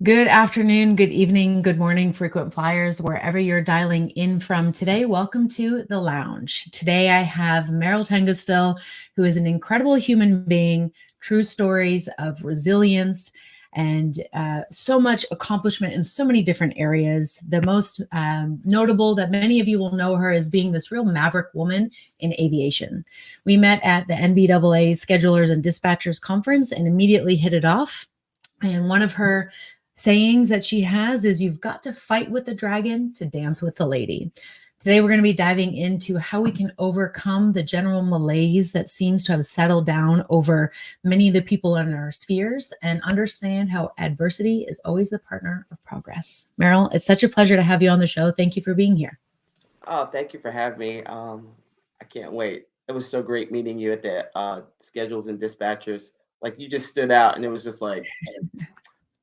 Good afternoon, good evening, good morning, frequent flyers, wherever you're dialing in from today. Welcome to the lounge. Today I have Merryl Tengesdal, who is an incredible human being, true stories of resilience and so much accomplishment in so many different areas. The most notable that many of you will know her as being this real maverick woman in aviation. We met at the NBAA Schedulers and Dispatchers Conference and immediately hit it off. And one of her sayings that she has is, you've got to fight with the dragon to dance with the lady. Today, we're going to be diving into how we can overcome the general malaise that seems to have settled down over many of the people in our spheres and understand how adversity is always the partner of progress. Merrill, it's such a pleasure to have you on the show. Thank you for being here. Oh, thank you for having me. I can't wait. It was so great meeting you at the schedules and dispatchers. Like you just stood out, and it was just like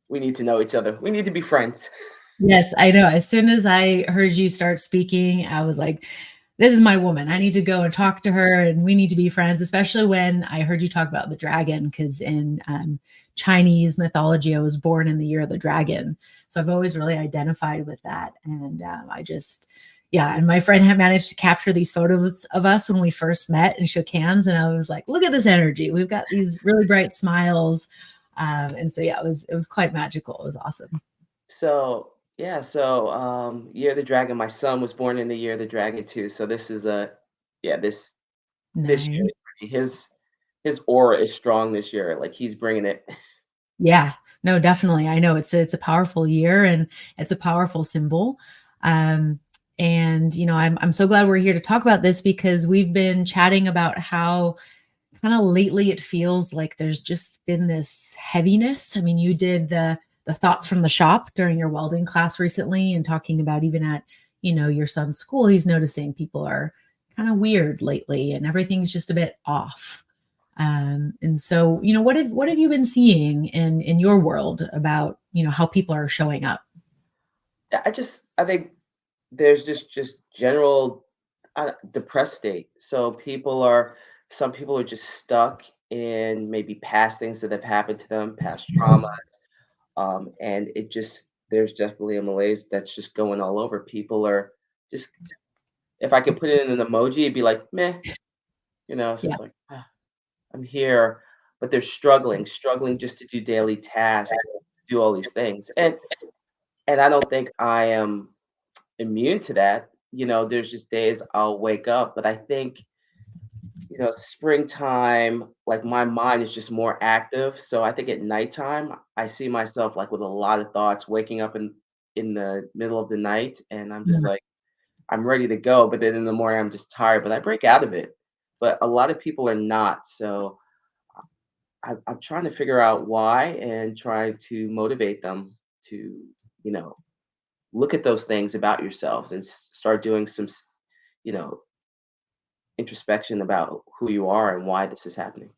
we need to know each other. We need to be friends. Yes, I know. As soon as I heard you start speaking, I was like, this is my woman. I need to go and talk to her, and we need to be friends, especially when I heard you talk about the dragon, because in Chinese mythology, I was born in the year of the dragon. So I've always really identified with that. And yeah, and my friend had managed to capture these photos of us when we first met and shook hands. And I was like, look at this energy. We've got these really bright smiles. And so, yeah, it was quite magical. It was awesome. So yeah, so Year of the Dragon. My son was born in the Year of the Dragon too. So this is yeah this year Nice. his aura is strong this year. Like he's bringing it. Yeah, no, definitely. I know it's a powerful year and it's a powerful symbol. Um, and I'm so glad we're here to talk about this because we've been chatting about how kind of lately it feels like there's just been this heaviness. I mean, you did the thoughts from the shop during your welding class recently and talking about even at, your son's school, he's noticing people are kind of weird lately and everything's just a bit off. And so, what have you been seeing in your world about, how people are showing up? I think there's just general depressed state. So some people are just stuck in maybe past things that have happened to them, past trauma, and there's definitely a malaise that's just going all over. People are just, if I could put it in an emoji, it'd be like meh. It's Yeah. just like I'm here, but they're struggling just to do daily tasks, do all these things, and I don't think I am immune to that. There's just days I'll wake up, but I think springtime, like my mind is just more active. So I think at nighttime, I see myself like with a lot of thoughts, waking up in the middle of the night, and I'm just Yeah. like I'm ready to go. But then in the morning, I'm just tired. But I break out of it. But a lot of people are not. So I'm trying to figure out why and trying to motivate them to, you know, look at those things about yourselves and start doing you know, introspection about who you are and why this is happening.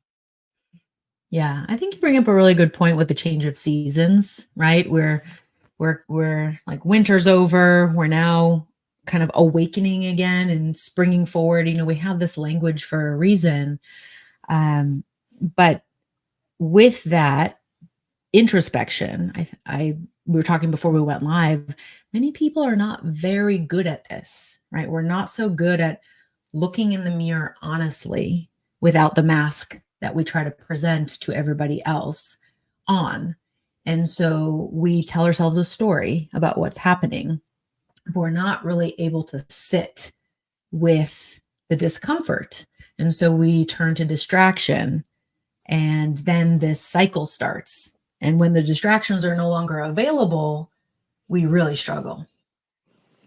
Yeah, I think you bring up a really good point with the change of seasons, right? We're like winter's over, we're now kind of awakening again and springing forward. We have this language for a reason. But with that introspection, I we were talking before we went live, many people are not very good at this, right? We're not so good at looking in the mirror honestly without the mask that we try to present to everybody else on. And so we tell ourselves a story about what's happening, but we're not really able to sit with the discomfort. And so we turn to distraction, and then this cycle starts. And when the distractions are no longer available, we really struggle.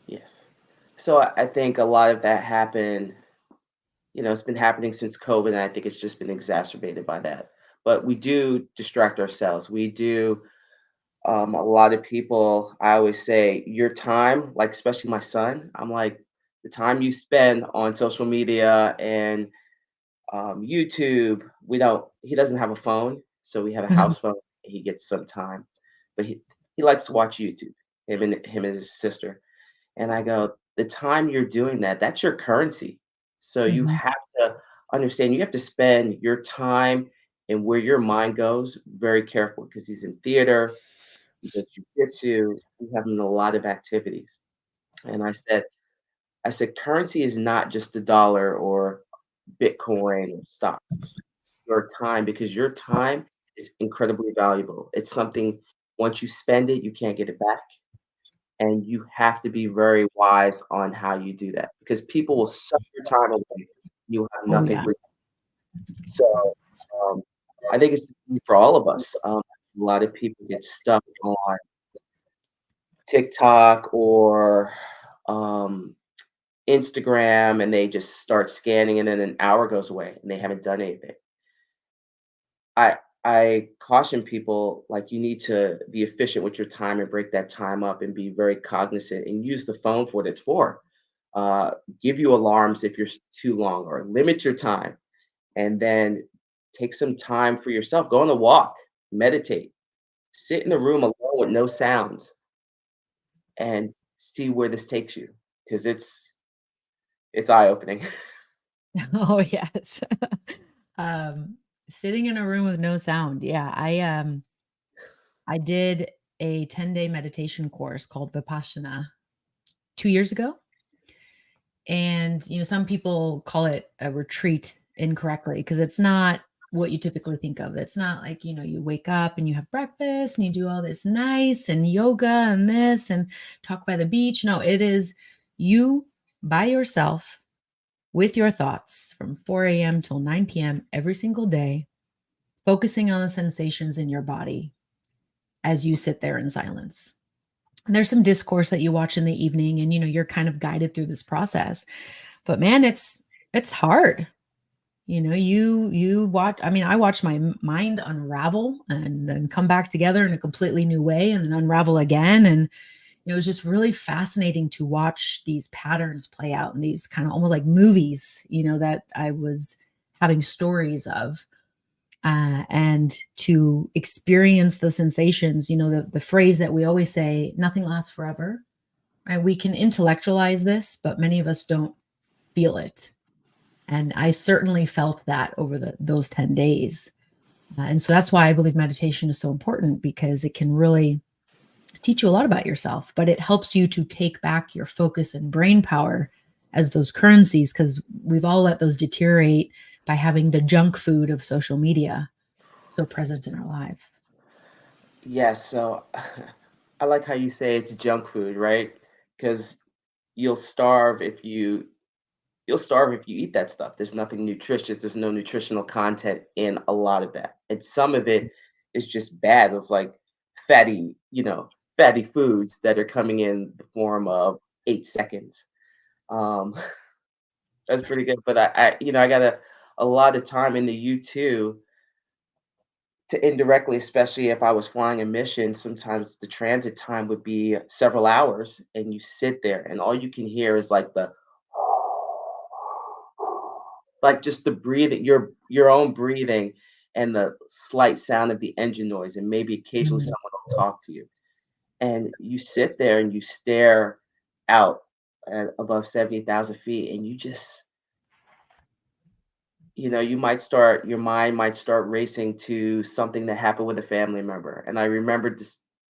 Yes. So I think a lot of that happened, it's been happening since COVID, and I think it's just been exacerbated by that. But we do distract ourselves. We do. A lot of people, I always say, your time, like especially my son, I'm like, the time you spend on social media and YouTube, he doesn't have a phone, so we have a Mhm. house phone. He gets some time, but he likes to watch YouTube. Him and his sister, and I go, the time you're doing that, that's your currency. So you Mhm. have to understand, you have to spend your time and where your mind goes very careful because he's in theater. because jujitsu, we have in a lot of activities. And I said, currency is not just the dollar or Bitcoin or stocks. Your time, because your time is incredibly valuable. It's something once you spend it, you can't get it back. And you have to be very wise on how you do that because people will suck your time away. You will have Oh nothing yeah. for so um, I think it's the key for all of us. A lot of people get stuck on TikTok or um, Instagram and they just start scanning and then an hour goes away and they haven't done anything. I caution people like you need to be efficient with your time and break that time up and be very cognizant and use the phone for what it's for. Uh, give you alarms if you're too long or limit your time and then take some time for yourself. Go on a walk, meditate, sit in a room alone with no sounds and see where this takes you because it's eye opening. Oh, yes. Um, Sitting in a room with no sound. Yeah, I did a 10-day meditation course called Vipassana 2 years ago, and, some people call it a retreat incorrectly because it's not what you typically think of. It's not like, you wake up and you have breakfast and you do all this nice and yoga and this and talk by the beach. No, it is you by yourself with your thoughts from 4 a.m. till 9 p.m. every single day, focusing on the sensations in your body as you sit there in silence. And there's some discourse that you watch in the evening and you're kind of guided through this process. But man, it's hard. You watch, I mean, I watch my mind unravel and then come back together in a completely new way and then unravel again. And it was just really fascinating to watch these patterns play out in these kind of almost like movies, that I was having stories of. And to experience the sensations, the phrase that we always say, nothing lasts forever, right? We can intellectualize this, but many of us don't feel it. And I certainly felt that over those 10 days. And so that's why I believe meditation is so important because it can really teach you a lot about yourself, but it helps you to take back your focus and brain power as those currencies because we've all let those deteriorate by having the junk food of social media so present in our lives. Yes, so I like how you say it's junk food, right? Because you'll starve if you you'll starve if you eat that stuff. There's nothing nutritious. There's no nutritional content in a lot of that. And some of it is just bad. It's like fatty, fatty foods that are coming in the form of 8 seconds. Um, that's pretty good. But I got a lot of time in the U2 to indirectly, especially if I was flying a mission, sometimes the transit time would be several hours and you sit there and all you can hear is like the like just the breathing, your own breathing and the slight sound of the engine noise, and maybe occasionally Mm. someone will talk to you. And you sit there and you stare out at above 70,000 feet, and you just, you might start, your mind might start racing to something that happened with a family member. And I remember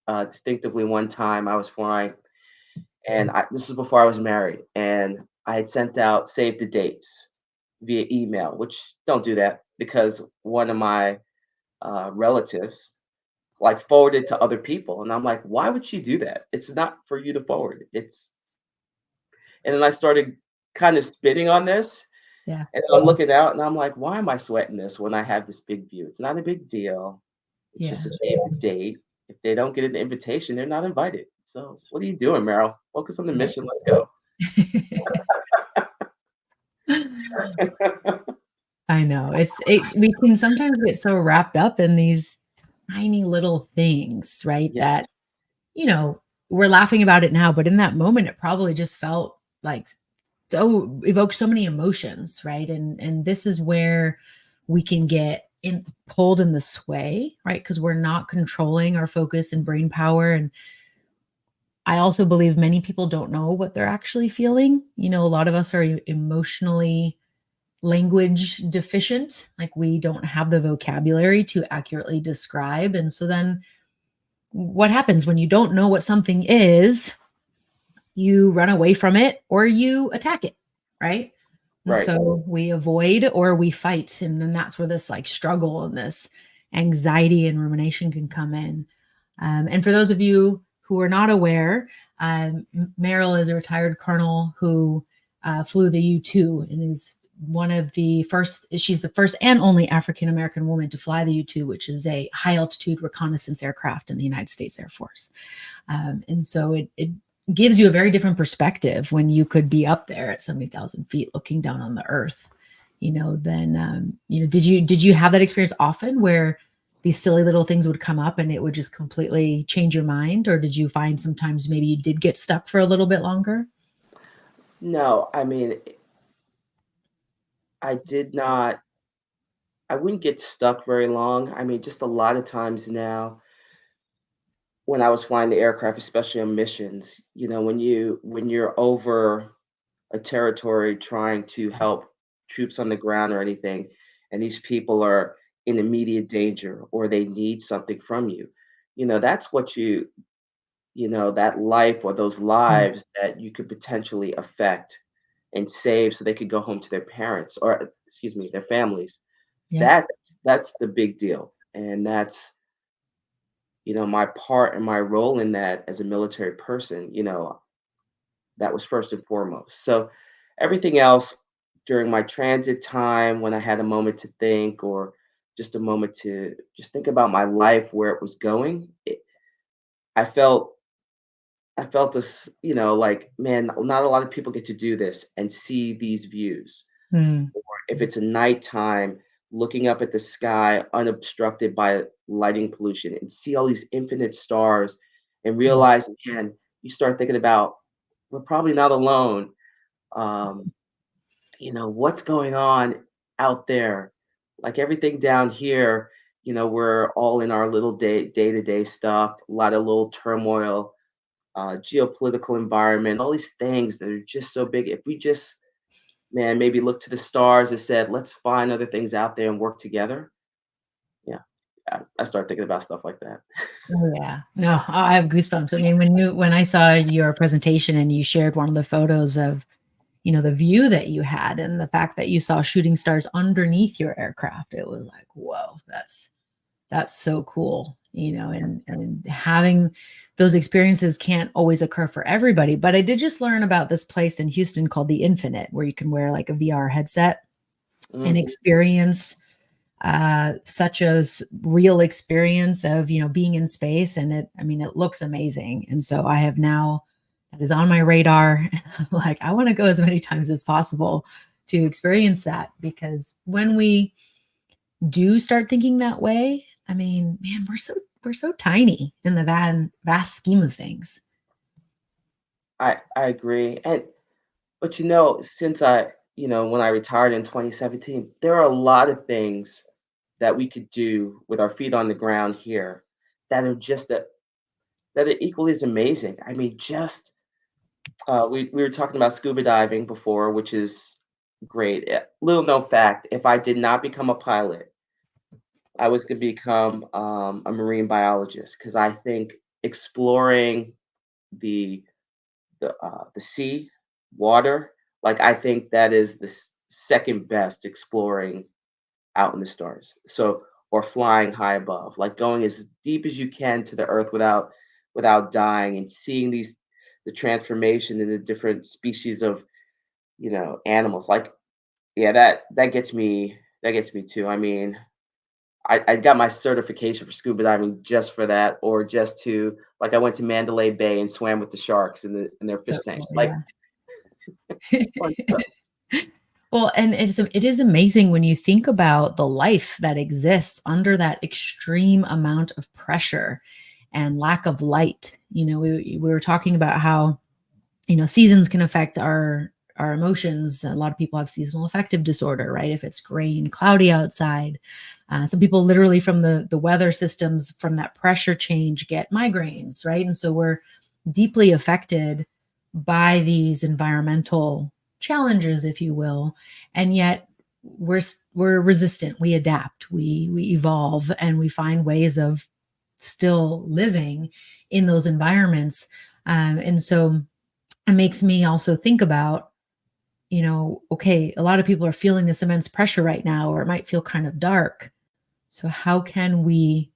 distinctively one time I was flying, and this was before I was married, and I had sent out save the dates via email, which don't do that because one of my relatives like forwarded to other people, and I'm like, why would she do that? It's not for you to forward. And then I started kind of spinning on this, Yeah. and I'm looking out, and I'm like, why am I sweating this when I have this big view? It's not a big deal. It's Yeah. just a save the date. If they don't get an invitation, they're not invited. So what are you doing, Meryl? Focus on the mission. Let's go. I know. We can sometimes get so wrapped up in these tiny little things, right? Yes. That, you know, we're laughing about it now, but in that moment it probably just felt like so evoked so many emotions, right? And this is where we can get pulled in this way, right? Because we're not controlling our focus and brain power. And I also believe many people don't know what they're actually feeling. A lot of us are emotionally language deficient, like we don't have the vocabulary to accurately describe. And so then what happens when you don't know what something is? You run away from it or you attack it, right? And Right. so we avoid or we fight. And then that's where this like struggle and this anxiety and rumination can come in. And for those of you who are not aware, Merrill is a retired colonel who flew the U-2 and is one of the first, she's the first and only African American woman to fly the U-2, which is a high altitude reconnaissance aircraft in the United States Air Force. And so it gives you a very different perspective when you could be up there at 70,000 feet looking down on the earth, then, did you have that experience often where these silly little things would come up and it would just completely change your mind? Or did you find sometimes maybe you did get stuck for a little bit longer? No, I mean, I did not I wouldn't get stuck very long. I mean, just a lot of times now when I was flying the aircraft, especially on missions, when you're over a territory trying to help troops on the ground or anything, and these people are in immediate danger or they need something from you, that's what that life or those Mm, lives that you could potentially affect and save so they could go home to their parents or, excuse me, their families. yep. That's the big deal. And that's, my part and my role in that as a military person, that was first and foremost. So everything else during my transit time, when I had a moment to think or just a moment to just think about my life, where it was going, I felt I felt this, like, man, not a lot of people get to do this and see these views. Mm, Or if it's a nighttime, looking up at the sky unobstructed by lighting pollution and see all these infinite stars and yeah. realize, man, you start thinking about we're probably not alone. Um, what's going on out there? Like everything down here, we're all in our little day-to-day stuff, a lot of little turmoil, geopolitical environment, all these things that are just so big. If we just, man, maybe look to the stars and said, let's find other things out there and work together. Yeah. I start thinking about stuff like that. Oh, yeah. No, I have goosebumps. I mean, when I saw your presentation and you shared one of the photos of, the view that you had and the fact that you saw shooting stars underneath your aircraft, it was like, whoa, that's so cool, and having those experiences can't always occur for everybody. But I did just learn about this place in Houston called the Infinite, where you can wear like a VR headset and Mhm. experience such a real experience of being in space. And it looks amazing. And so I have now, that is on my radar. Like, I want to go as many times as possible to experience that, because when we do start thinking that way, I mean, man, we're so tiny in the vast scheme of things. I agree. But since when I retired in 2017, there are a lot of things that we could do with our feet on the ground here that are that are equally as amazing. I mean, just we were talking about scuba diving before, which is great. Little known fact: if I did not become a pilot, I was going to become a marine biologist because I think exploring the the sea, water, like I think that is the second best exploring out in the stars. So or flying high above, like going as deep as you can to the earth without dying and seeing the transformation in the different species of animals. Like yeah, that gets me too. I mean, I got my certification for scuba diving just for that, or just to like I went to Mandalay Bay and swam with the sharks in their So fish tank, cool, like yeah. fun stuff. Well, and it is amazing when you think about the life that exists under that extreme amount of pressure and lack of light. We were talking about how seasons can affect our emotions. A lot of people have seasonal affective disorder, right? If it's gray and cloudy outside, some people literally from the weather systems from that pressure change get migraines, right? And so we're deeply affected by these environmental challenges, if you will, and yet we're resistant. We adapt, we evolve, and we find ways of still living in those environments. And so it makes me also think about, okay, a lot of people are feeling this immense pressure right now, or it might feel kind of dark. So, how can we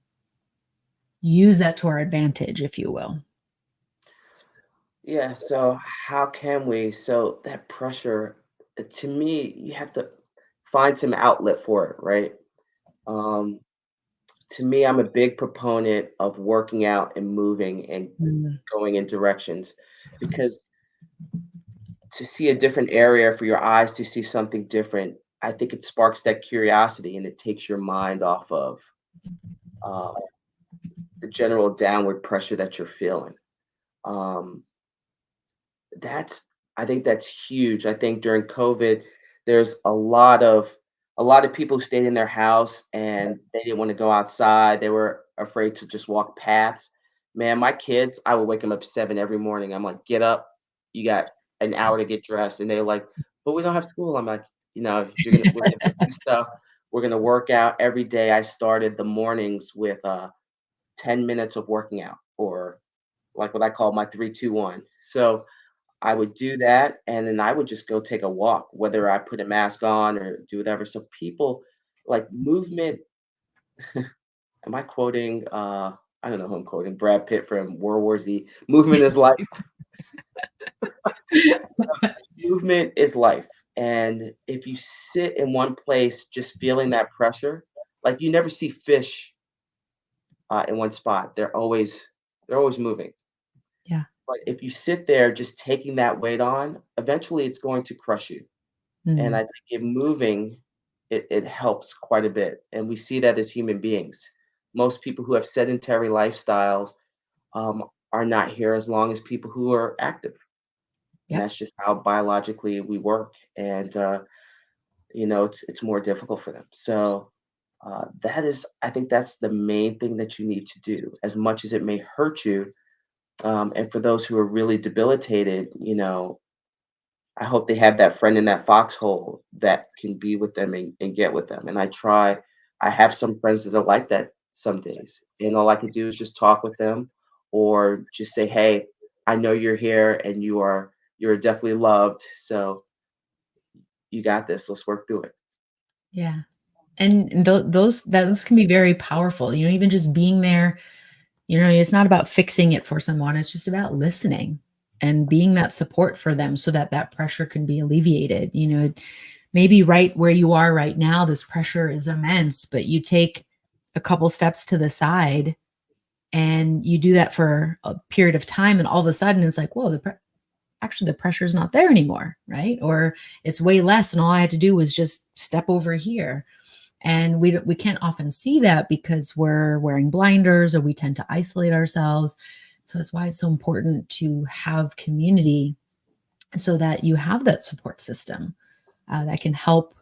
use that to our advantage, if you will? Yeah, so how can we? So that pressure, to me, you have to find some outlet for it, right? Um, to me, I'm a big proponent of working out and moving and Mm, going in directions because to see a different area for your eyes to see something different, I think it sparks that curiosity and it takes your mind off of uh, the general downward pressure that you're feeling. Um, That's I think that's huge. I think during COVID, there's a lot of people who stayed in their house and they didn't want to go outside. They were afraid to just walk paths. Man, my kids, I would wake them up 7 every morning. I'm like, "Get up. You got an hour to get dressed." And they're like, "But we don't have school." I'm like, we're gonna go do stuff. We're gonna work out every day." I started the mornings with 10 minutes of working out or like what I call my 3-2-1. So I would do that, and then I would just go take a walk, whether I put a mask on or do whatever. So people like movement. Am I quoting? I don't know who I'm quoting. Brad Pitt from World War Z. Movement is life. Movement is life. And if you sit in one place, just feeling that pressure, like you never see fish in one spot. They're always moving. yeah. But if you sit there just taking that weight on, eventually it's going to crush you. And I Mm, think moving, it helps quite a bit, and we see that as human beings. Most people who have sedentary lifestyles, are not here as long as people who are active, and yep. that's just how biologically we work, and, it's more difficult for them. So, that is I think that's the main thing that you need to do, as much as it may hurt you, and for those who are really debilitated, I hope they have that friend in that foxhole that can be with them and get with them. And I have some friends that are like that some days. And all I can do is just talk with them or just say, hey, I know you're here and you're definitely loved. So you got this. Let's work through it. Yeah. And those can be very powerful. Even just being there. It's not about fixing it for someone, it's just about listening and being that support for them so that that pressure can be alleviated. Maybe right where you are right now, this pressure is immense, but you take a couple steps to the side and you do that for a period of time, and all of a sudden it's like, whoa, actually the pressure's not there anymore, right? Or it's way less, and all I had to do was just step over here. And we can't often see that because we're wearing blinders or we tend to isolate ourselves. So that's why it's so important to have community so that you have that support system that can help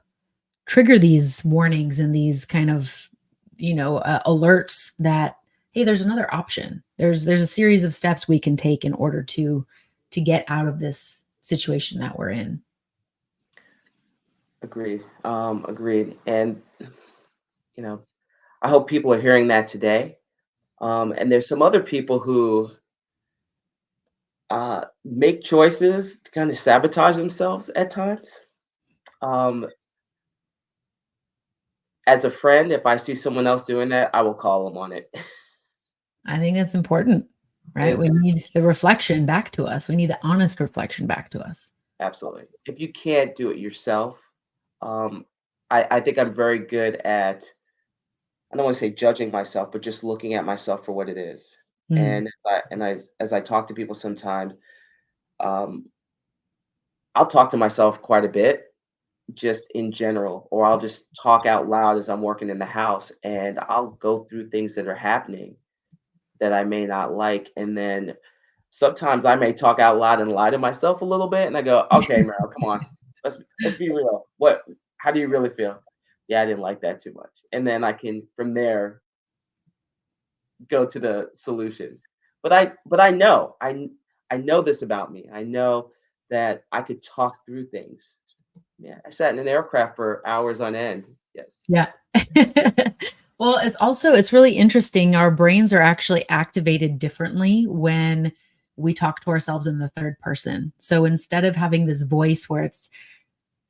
trigger these warnings and these kind of alerts that, hey, there's another option. There's a series of steps we can take in order to get out of this situation that we're in. Agreed. Agreed. And, you know, I hope people are hearing that today. And there's some other people who make choices to kind of sabotage themselves at times. Um, As a friend, if I see someone else doing that, I will call them on it. I think that's important, right? It's We need the reflection back to us. We need the honest reflection back to us. absolutely. If you can't do it yourself, um, I think I'm very good at, I don't want to say judging myself, but just looking at myself for what it is. Mm, And as I talk to people sometimes, um, I'll talk to myself quite a bit, just in general, or I'll just talk out loud as I'm working in the house, and I'll go through things that are happening that I may not like, and then sometimes I may talk out loud and lie to myself a little bit, and I go, "Okay, Meryl, come on. Let's be real. How do you really feel?" "Yeah, I didn't like that too much." And then I can, from there, go to the solution. But I know this about me. I know that I could talk through things. Yeah, I sat in an aircraft for hours on end. Yes. yeah. Well, it's really interesting. Our brains are actually activated differently when we talk to ourselves in the third person. So instead of having this voice where it's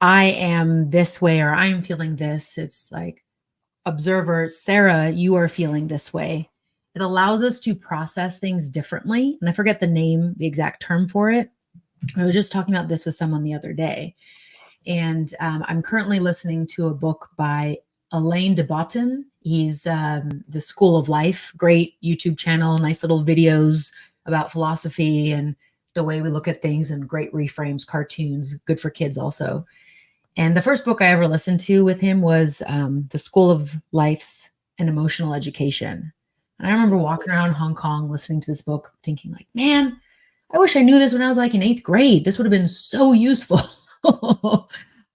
I am this way or I'm feeling this, it's like observer, Sarah, you are feeling this way. It allows us to process things differently. And I forget the exact term for it. I was just talking about this with someone the other day. And I'm currently listening to a book by Alain de Botton. He's the School of Life, great YouTube channel, nice little videos about philosophy and the way we look at things, and great reframes, cartoons, good for kids also. And the first book I ever listened to with him was The School of Life's and Emotional Education. And I remember walking around Hong Kong listening to this book, thinking like, man, I wish I knew this when I was like in 8th grade. This would have been so useful.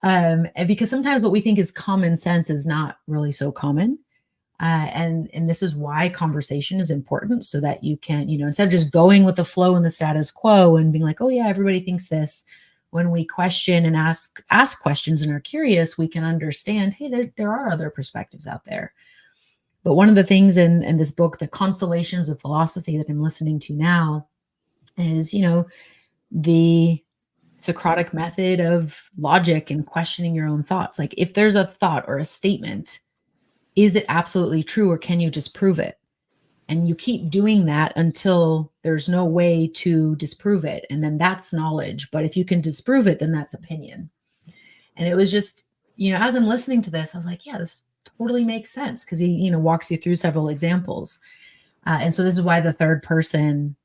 And because sometimes what we think is common sense is not really so common. And this is why conversation is important, so that you can, instead of just going with the flow and the status quo and being like, oh yeah, everybody thinks this. When we question and ask questions and are curious, we can understand, hey, there are other perspectives out there. But one of the things in this book, The Constellations of Philosophy, that I'm listening to now is, the Socratic method of logic and questioning your own thoughts. Like, if there's a thought or a statement, is it absolutely true, or can you just prove it? And you keep doing that until there's no way to disprove it. And then that's knowledge. But if you can disprove it, then that's opinion. And it was just, as I'm listening to this, I was like, yeah, this totally makes sense, because he, walks you through several examples. And so this is why the third person,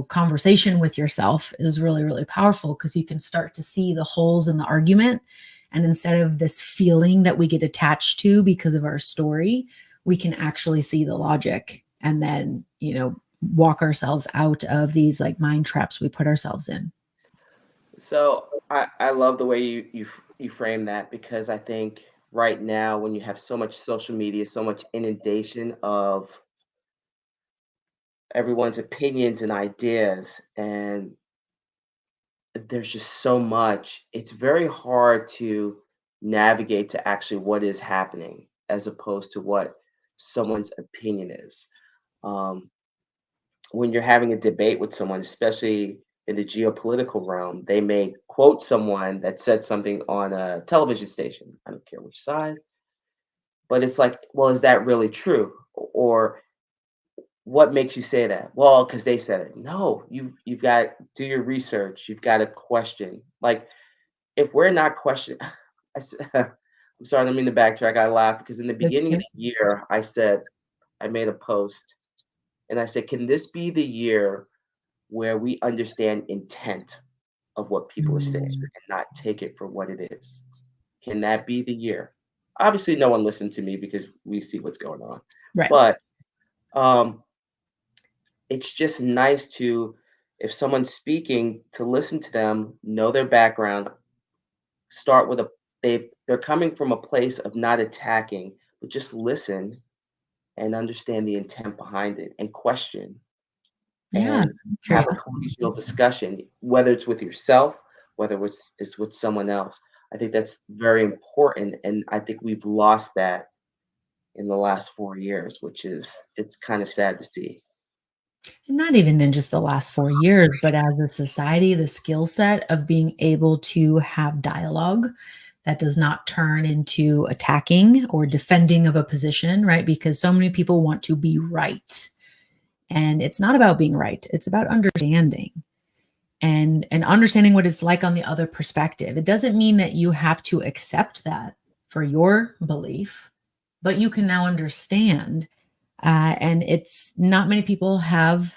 conversation with yourself is really, really powerful, because you can start to see the holes in the argument. And instead of this feeling that we get attached to because of our story, we can actually see the logic, and then, walk ourselves out of these like mind traps we put ourselves in. So I love the way you frame that, because I think right now when you have so much social media, so much inundation of everyone's opinions and ideas, and there's just so much, it's very hard to navigate to actually what is happening as opposed to what someone's opinion is. Um, when you're having a debate with someone, especially in the geopolitical realm, they may quote someone that said something on a television station. I don't care which side, but it's like, well, is that really true? Or what makes you say that? Well, because they said it. No, you've got to do your research. You've got to question. Like, if we're not questioning, I'm sorry, I don't mean to backtrack. I laugh because in the That's beginning of good. the year, I made a post and I said, can this be the year where we understand intent of what people are saying Mm, and not take it for what it is? Can that be the year? Obviously, no one listened to me because we see what's going on. right. But um, it's just nice to, if someone's speaking, to listen to them, know their background, start with a they're coming from a place of not attacking, but just listen and understand the intent behind it and question Yeah. and have a Curiosity. collegial discussion, whether it's with yourself, whether it's with someone else. I think that's very important, and I think we've lost that in the last 4 years, which is it's kind of sad to see. Not even in just the last 4 years, but as a society, the skill set of being able to have dialogue that does not turn into attacking or defending of a position, right? Because so many people want to be right. And it's not about being right, it's about understanding and understanding what it's like on the other perspective. It doesn't mean that you have to accept that for your belief, but you can now understand. And it's not many people have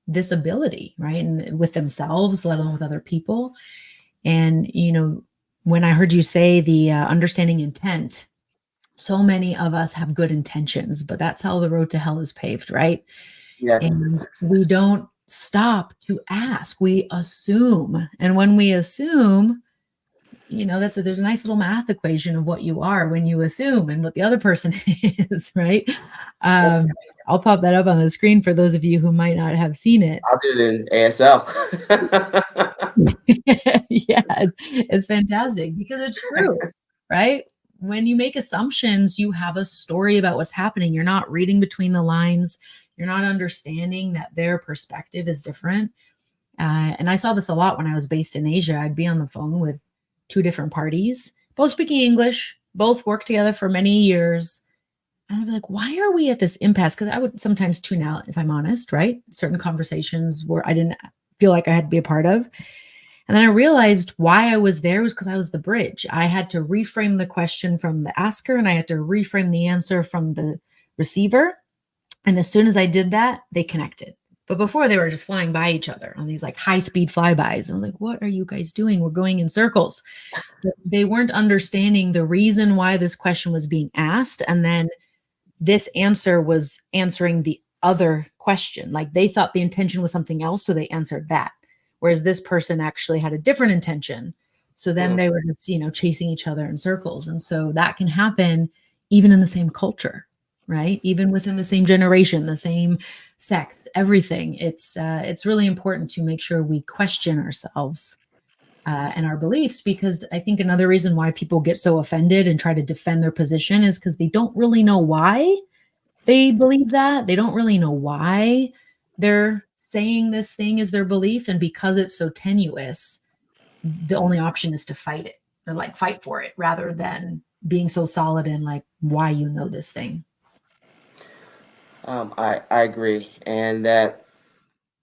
this ability, right? And with themselves, let alone with other people. And, when I heard you say the understanding intent, so many of us have good intentions, but that's how the road to hell is paved, right? Yes. And we don't stop to ask. We assume. And when we assume, there's a nice little math equation of what you are when you assume and what the other person is, right? Um, I'll pop that up on the screen for those of you who might not have seen it. I'll do it in ASL. Yeah, it's fantastic because it's true, right? when you make assumptions, you have a story about what's happening. You're not reading between the lines. You're not understanding that their perspective is different. And I saw this a lot when I was based in Asia. I'd be on the phone with two different parties, both speaking English, both worked together for many years. And I'd be like, why are we at this impasse? Because I would sometimes tune out, if I'm honest, right? Certain conversations where I didn't feel like I had to be a part of. And then I realized why I was there was because I was the bridge. I had to reframe the question from the asker and I had to reframe the answer from the receiver. And as soon as I did that, they connected. But before they were just flying by each other on these like high speed flybys. And I was like, what are you guys doing? We're going in circles. But they weren't understanding the reason why this question was being asked. And then this answer was answering the other question. Like they thought the intention was something else, so they answered that. Whereas this person actually had a different intention. So then Mm. they were just, chasing each other in circles. And so that can happen even in the same culture, right? Even within the same generation, the same sex, everything. It's really important to make sure we question ourselves and our beliefs, because I think another reason why people get so offended and try to defend their position is because they don't really know why they believe that. They don't really know why they're saying this thing is their belief. And because it's so tenuous, the only option is to fight it or like fight for it rather than being so solid in like why you know this thing. I agree, and that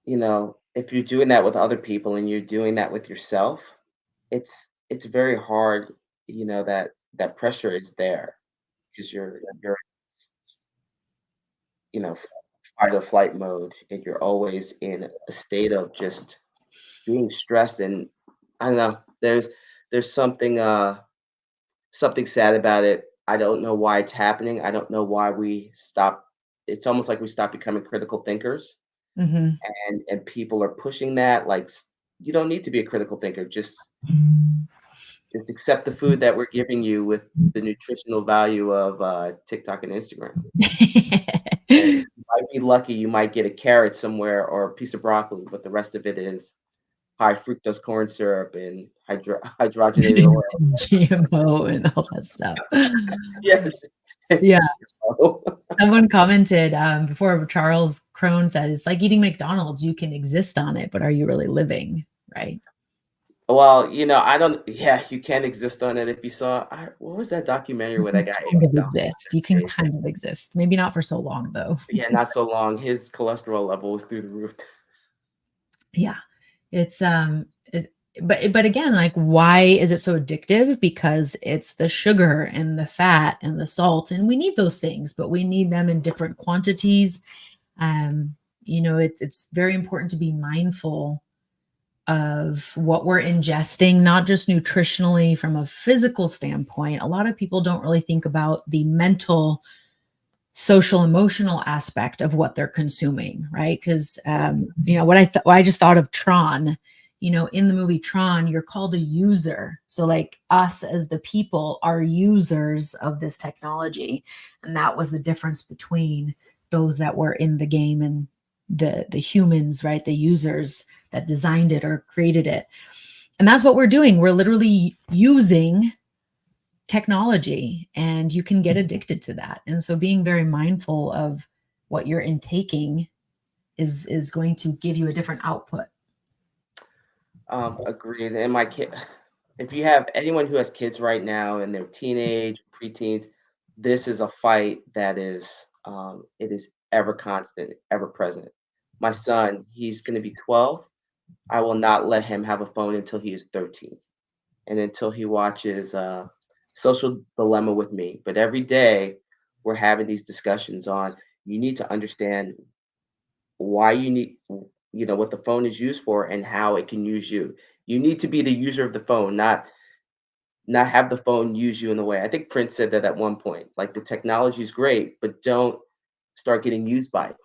if you're doing that with other people and you're doing that with yourself, it's very hard. That pressure is there because you're you know f- fight or flight mode, and you're always in a state of just being stressed. And I don't know. There's something sad about it. I don't know why it's happening. I don't know why we stop. It's almost like we stop becoming critical thinkers, Hmm. and people are pushing that. Like, you don't need to be a critical thinker. Just accept the food that we're giving you with the nutritional value of TikTok and Instagram. And you might be lucky. You might get a carrot somewhere or a piece of broccoli, but the rest of it is high fructose corn syrup and hydrogenated oil. GMO and all that stuff. Yes, it's Yeah. GMO. Someone commented before Charles Crone said, it's like eating McDonald's. You can exist on it, but are you really living? Right. Well, I don't. Yeah, you can exist on it. If you saw, what was that documentary You where can that guy ate kind of McDonald's exist. You for can 6 days? kind of exist. Maybe not for so long, though. Yeah, not so long. His cholesterol level was through the roof. Yeah. It's but again, like why is it so addictive? Because it's the sugar and the fat and the salt, and we need those things, but we need them in different quantities. It's very important to be mindful of what we're ingesting, not just nutritionally from a physical standpoint. A lot of people don't really think about the mental, social, emotional aspect of what they're consuming, right? Because what I just thought of Tron. In the movie Tron, you're called a user. So like us as the people are users of this technology, and that was the difference between those that were in the game and the humans, right? The users that designed it or created it. And that's what we're doing. We're literally using technology, and you can get addicted to that. And so being very mindful of what you're intaking is going to give you a different output. Agreed. And my kid, if you have anyone who has kids right now and they're teenage, preteens, this is a fight that it is ever constant, ever present. My son, he's going to be 12. I will not let him have a phone until he is 13, and until he watches Social Dilemma with me. But every day we're having these discussions on, you need to understand why you need, what the phone is used for and how it can use you. You need to be the user of the phone, not have the phone use you in a way. I think Prince said that at one point. Like, the technology is great, but don't start getting used by it.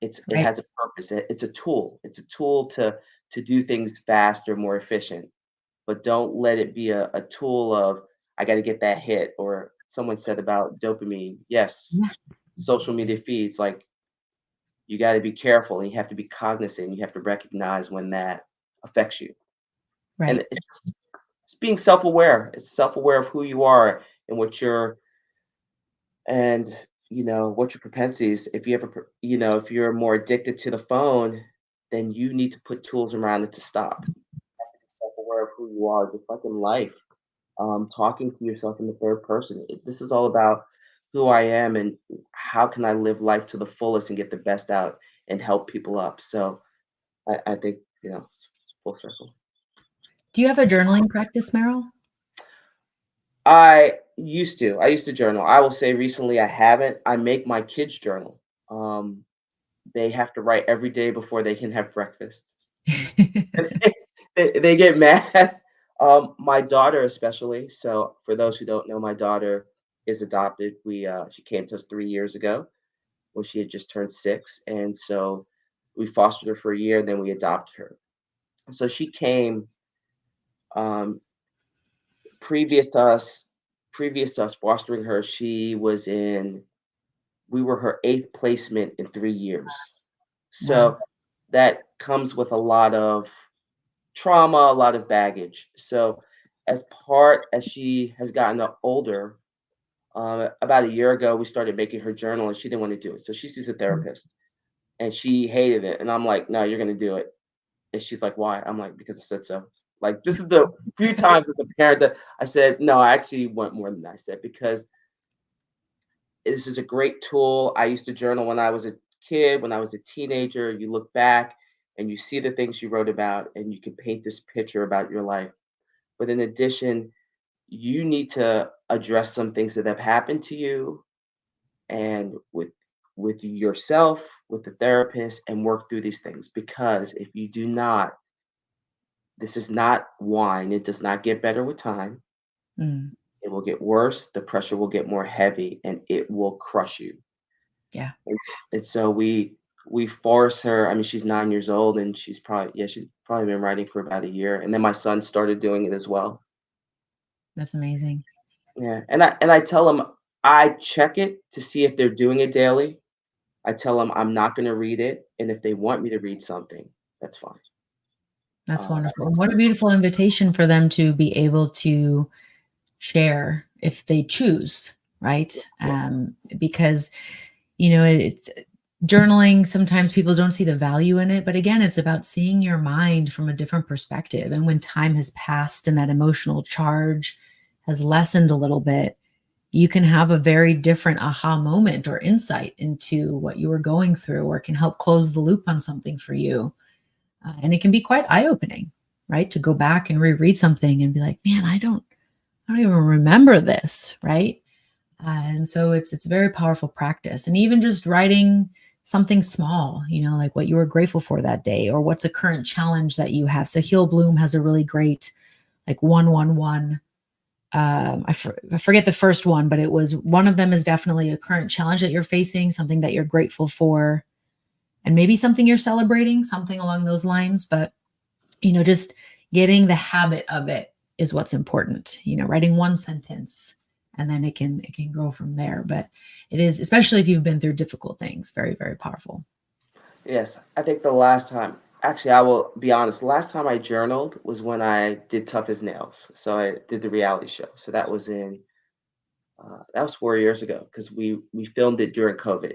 It Right. has a purpose. It's a tool. It's a tool to do things faster, more efficient. But don't let it be a tool of, I got to get that hit. Or someone said about dopamine. Yes, Yeah. social media feeds, like, you got to be careful, and you have to be cognizant. You have to recognize when that affects you. And Right. it's being self-aware. It's self-aware of who you are and and what your propensities. If you ever if you're more addicted to the phone, then you need to put tools around it to stop. Be self-aware of who you are, just like in life. Talking to yourself in the third person. This is all about who I am and how can I live life to the fullest and get the best out and help people up. So I think, full circle. Do you have a journaling practice, Meryl? I used to journal. I will say recently I haven't. I make my kids journal. Um, they have to write every day before they can have breakfast. They get mad. My daughter especially. So for those who don't know, my daughter is adopted. She came to us 3 years ago when she had just turned 6, and so we fostered her for a year, and then we adopted her. So she came um, previous to us, previous to us fostering her. We were her eighth placement in 3 years. Wow. So that comes with a lot of trauma, a lot of baggage. So as she has gotten older, about a year ago, we started making her journal, and she didn't want to do it. So she sees a Mm. therapist, and she hated it. And I'm like, "No, you're going to do it." And she's like, "Why?" I'm like, "Because I said so." Like this is the few times as a parent that I said, "No, I actually want more than that." I said because this is a great tool. I used to journal when I was a kid, when I was a teenager. You look back and you see the things you wrote about, and you can paint this picture about your life. But in addition, you need to address some things that have happened to you and with yourself, with the therapist, and work through these things. Because if you do not, this is not wine. It does not get better with time. Mm. It will get worse. The pressure will get more heavy, and it will crush you. Yeah, And so we force her. I mean, she's 9 years old, and she's probably been writing for about a year. And then my son started doing it as well. that's amazing. Yeah, and I tell them I check it to see if they're doing it daily. I tell them I'm not going to read it, and if they want me to read something, that's fine. That's Uh, wonderful. And what a beautiful invitation for them to be able to share if they choose, right? yes, Because it's journaling. Sometimes people don't see the value in it, but again, it's about seeing your mind from a different perspective. And when time has passed and that emotional charge has lessened a little bit, you can have a very different aha moment or insight into what you were going through, or it can help close the loop on something for you. And it can be quite eye opening, right? To go back and reread something and be like, man, I don't even remember this, right? And so it's a very powerful practice. And even just writing something small, like what you were grateful for that day, or what's a current challenge that you have. So Heal Bloom has a really great like 111. I forget the first one, but it was one of them is definitely a current challenge that you're facing, something that you're grateful for, and maybe something you're celebrating, something along those lines. But just getting the habit of it is what's important. Writing one sentence, and then it can grow from there. But it is, especially if you've been through difficult things, very, very powerful. yes. I think the last time, actually, I will be honest. The last time I journaled was when I did Tough as Nails. So I did the reality show. So that was 4 years ago because we filmed it during COVID.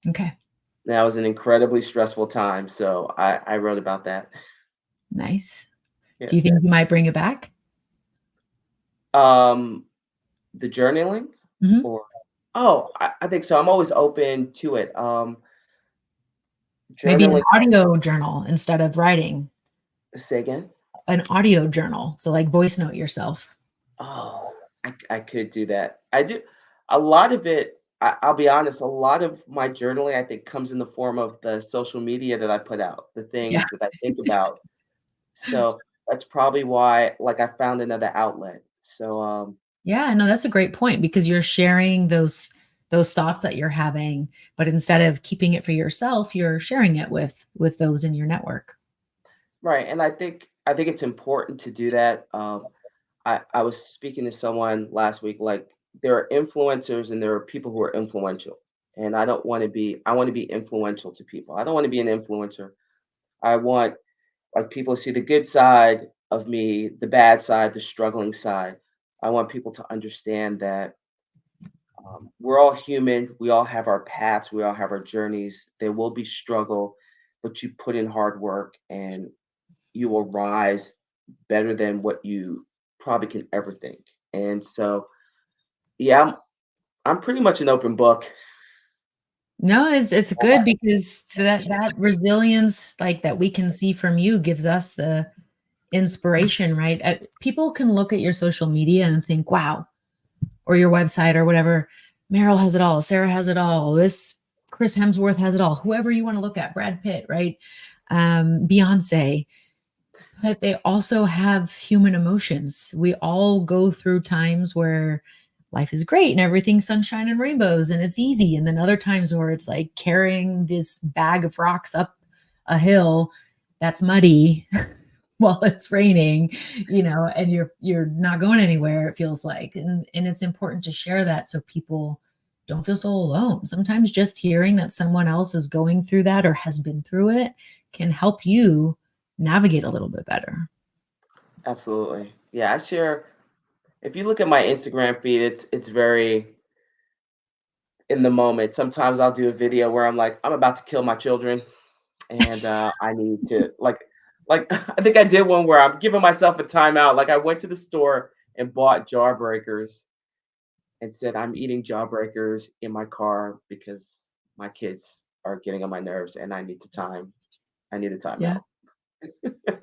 Okay. That was an incredibly stressful time. So I wrote about that. Nice. Do you Yes. think you might bring it back? Um, the journaling, Hmm. or I think so. I'm always open to it. Maybe an Journaling. audio journal instead of writing. Say again. An audio journal. So like voice note yourself. Oh, I could do that. I do a lot of it. I'll be honest. A lot of my journaling, I think, comes in the form of the social media that I put out, the Yeah. things that I think about. So that's probably why, like, I found another outlet. So, Yeah, no, that's a great point because you're sharing those thoughts that you're having, but instead of keeping it for yourself, you're sharing it with those in your network. right, and I think it's important to do that. I was speaking to someone last week. Like, there are influencers and there are people who are influential, and I don't want to be. I want to be influential to people. I don't want to be an influencer. I want like people to see the good side of me, the bad side, the struggling side. I want people to understand that we're all human. We all have our paths. We all have our journeys. There will be struggle, but you put in hard work and you will rise better than what you probably can ever think. And so, yeah, I'm pretty much an open book. No, it's good because that resilience, like, that we can see from you gives us the inspiration, right? People can look at your social media and think, "Wow," or your website or whatever, "Meryl has it all, Sarah has it all, this Chris Hemsworth has it all," whoever you wanna look at, Brad Pitt, right? Beyonce, but they also have human emotions. We all go through times where life is great and everything's sunshine and rainbows and it's easy. And then other times where it's like carrying this bag of rocks up a hill that's muddy while it's raining, and you're not going anywhere, it feels like. And it's important to share that so people don't feel so alone. Sometimes just hearing that someone else is going through that or has been through it can help you navigate a little bit better. Absolutely. Yeah, I share. If you look at my Instagram feed, it's very in the moment. Sometimes I'll do a video where I'm like, I'm about to kill my children, and I need to like I think I did one where I'm giving myself a timeout. Like I went to the store and bought jawbreakers and said I'm eating jawbreakers in my car because my kids are getting on my nerves and I need a Yeah. timeout.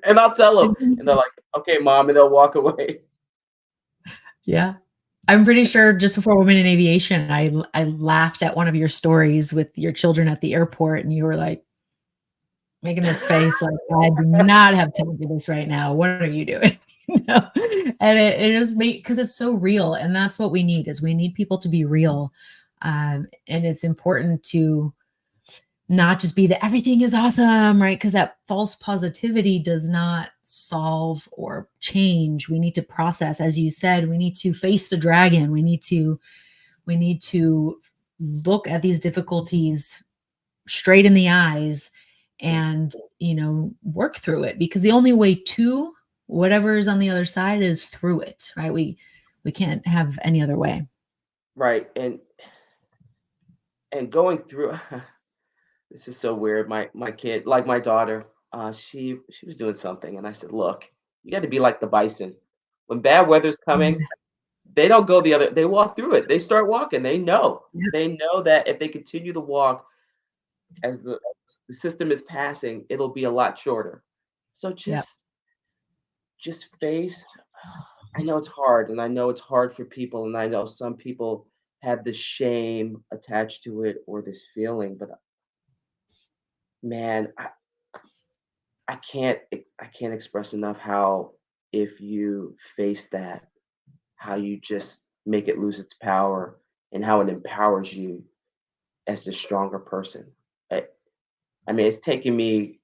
And I'll tell them, and they're Mhm. like, okay, mom, and they'll walk away. Yeah. I'm pretty sure just before Women in Aviation, I laughed at one of your stories with your children at the airport, and you were, like, making this face like, "I do not have time for this right now. What are you doing?" You know? And it just made because it's so real, and that's what we need, is we need people to be real. And it's important to not just be the everything is awesome, right? Because that false positivity does not solve or change. We need to process, as you said, we need to face the dragon. We need to look at these difficulties straight in the eyes and, work through it, because the only way to whatever is on the other side is through it, right? We can't have any other way. Right. And going through this is so weird. My kid, like my daughter, she was doing something, and I said, "Look, you got to be like the bison. When bad weather's coming, Mm, they don't go the other. They walk through it. They start walking. They know. yeah, They know that if they continue to walk as the system is passing, it'll be a lot shorter. So yeah. just face. I know it's hard, and I know it's hard for people, and I know some people have this shame attached to it or this feeling, but man, I can't express enough how if you face that, how you just make it lose its power and how it empowers you as the stronger person. I, I mean, it's taken me.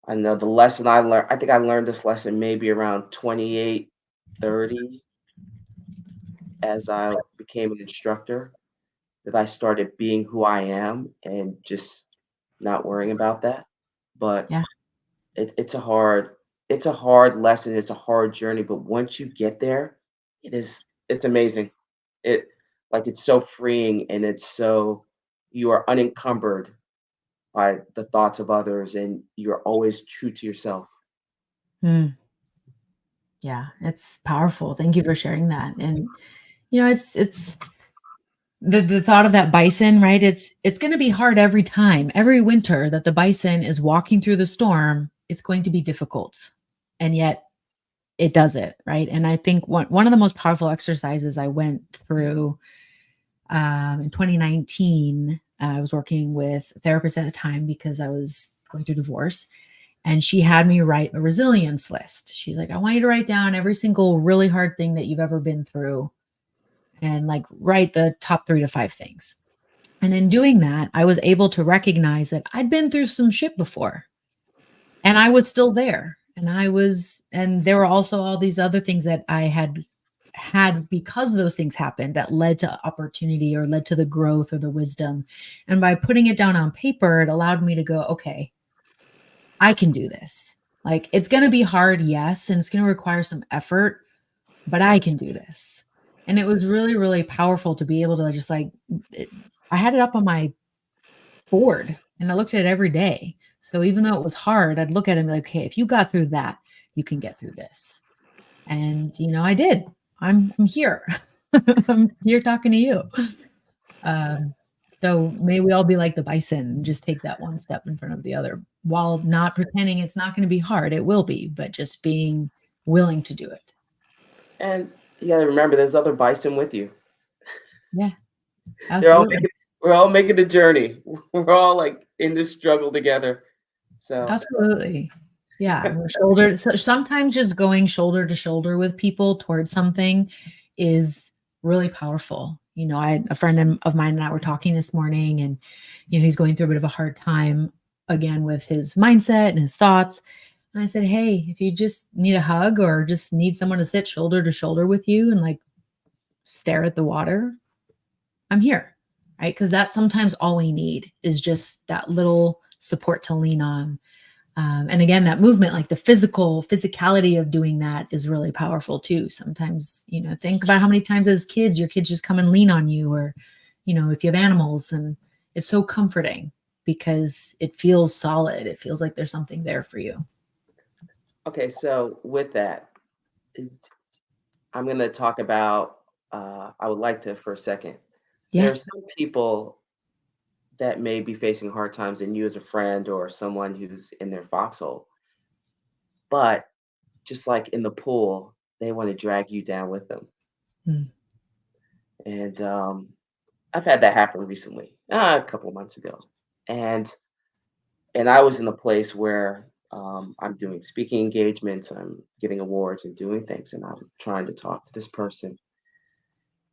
I know the lesson I learned. I think I learned this lesson maybe around 28, 30, as I became an instructor. That I started being who I am and just not worrying about that. But Yeah. it's a hard lesson, it's a hard journey, but once you get there, it is it's amazing. It it's so freeing and it's so you are unencumbered by the thoughts of others and you're always true to yourself. Mm, yeah, it's powerful. Thank you for sharing that. And it's the thought of that bison, right? It's going to be hard every time, every winter that the bison is walking through the storm. It's going to be difficult, and yet it does it, right? And I think one of the most powerful exercises I went through in 2019. I was working with a therapist at the time because I was going through divorce, and she had me write a resilience list. She's like, "I want you to write down every single really hard thing that you've ever been through, and like write the top 3 to 5 things." And in doing that, I was able to recognize that I'd been through some shit before and I was still there. And there were also all these other things that I had because those things happened that led to opportunity or led to the growth or the wisdom. And by putting it down on paper, it allowed me to go, okay, I can do this. Like, it's going to be hard, yes, and it's going to require some effort, but I can do this. And it was really, really powerful to be able to just like, I had it up on my board and I looked at it every day. So even though it was hard, I'd look at it and be like, okay, if you got through that, you can get through this. And, I did. I'm here. I'm here talking to you. Um, so may we all be like the bison and just take that one step in front of the other while not pretending it's not going to be hard. It will be, but just being willing to do it. And you gotta remember there's other bison with you. Yeah, They're all absolutely. making we're all making the journey. We're all, like, in this struggle together. So, Absolutely. Yeah, we're shoulder so sometimes just going shoulder to shoulder with people towards something is really powerful. I had a friend of mine and I were talking this morning, and he's going through a bit of a hard time again with his mindset and his thoughts. And I said, "Hey, if you just need a hug or just need someone to sit shoulder to shoulder with you and like stare at the water, I'm here." Right? Because that's sometimes all we need is just that little support to lean on. And again, that movement, like the physicality of doing that is really powerful too. Sometimes, think about how many times as kids, your kids just come and lean on you, or, if you have animals, and it's so comforting because it feels solid. It feels like there's something there for you. okay, so with that, is I'm gonna talk about, I would like to for a second. There Yeah. are some people that may be facing hard times and you as a friend or someone who's in their foxhole, but just like in the pool, they wanna drag you down with them. Mm. And, I've had that happen recently, a couple of months ago, and I was in a place where, I'm doing speaking engagements, I'm getting awards and doing things, and I'm trying to talk to this person,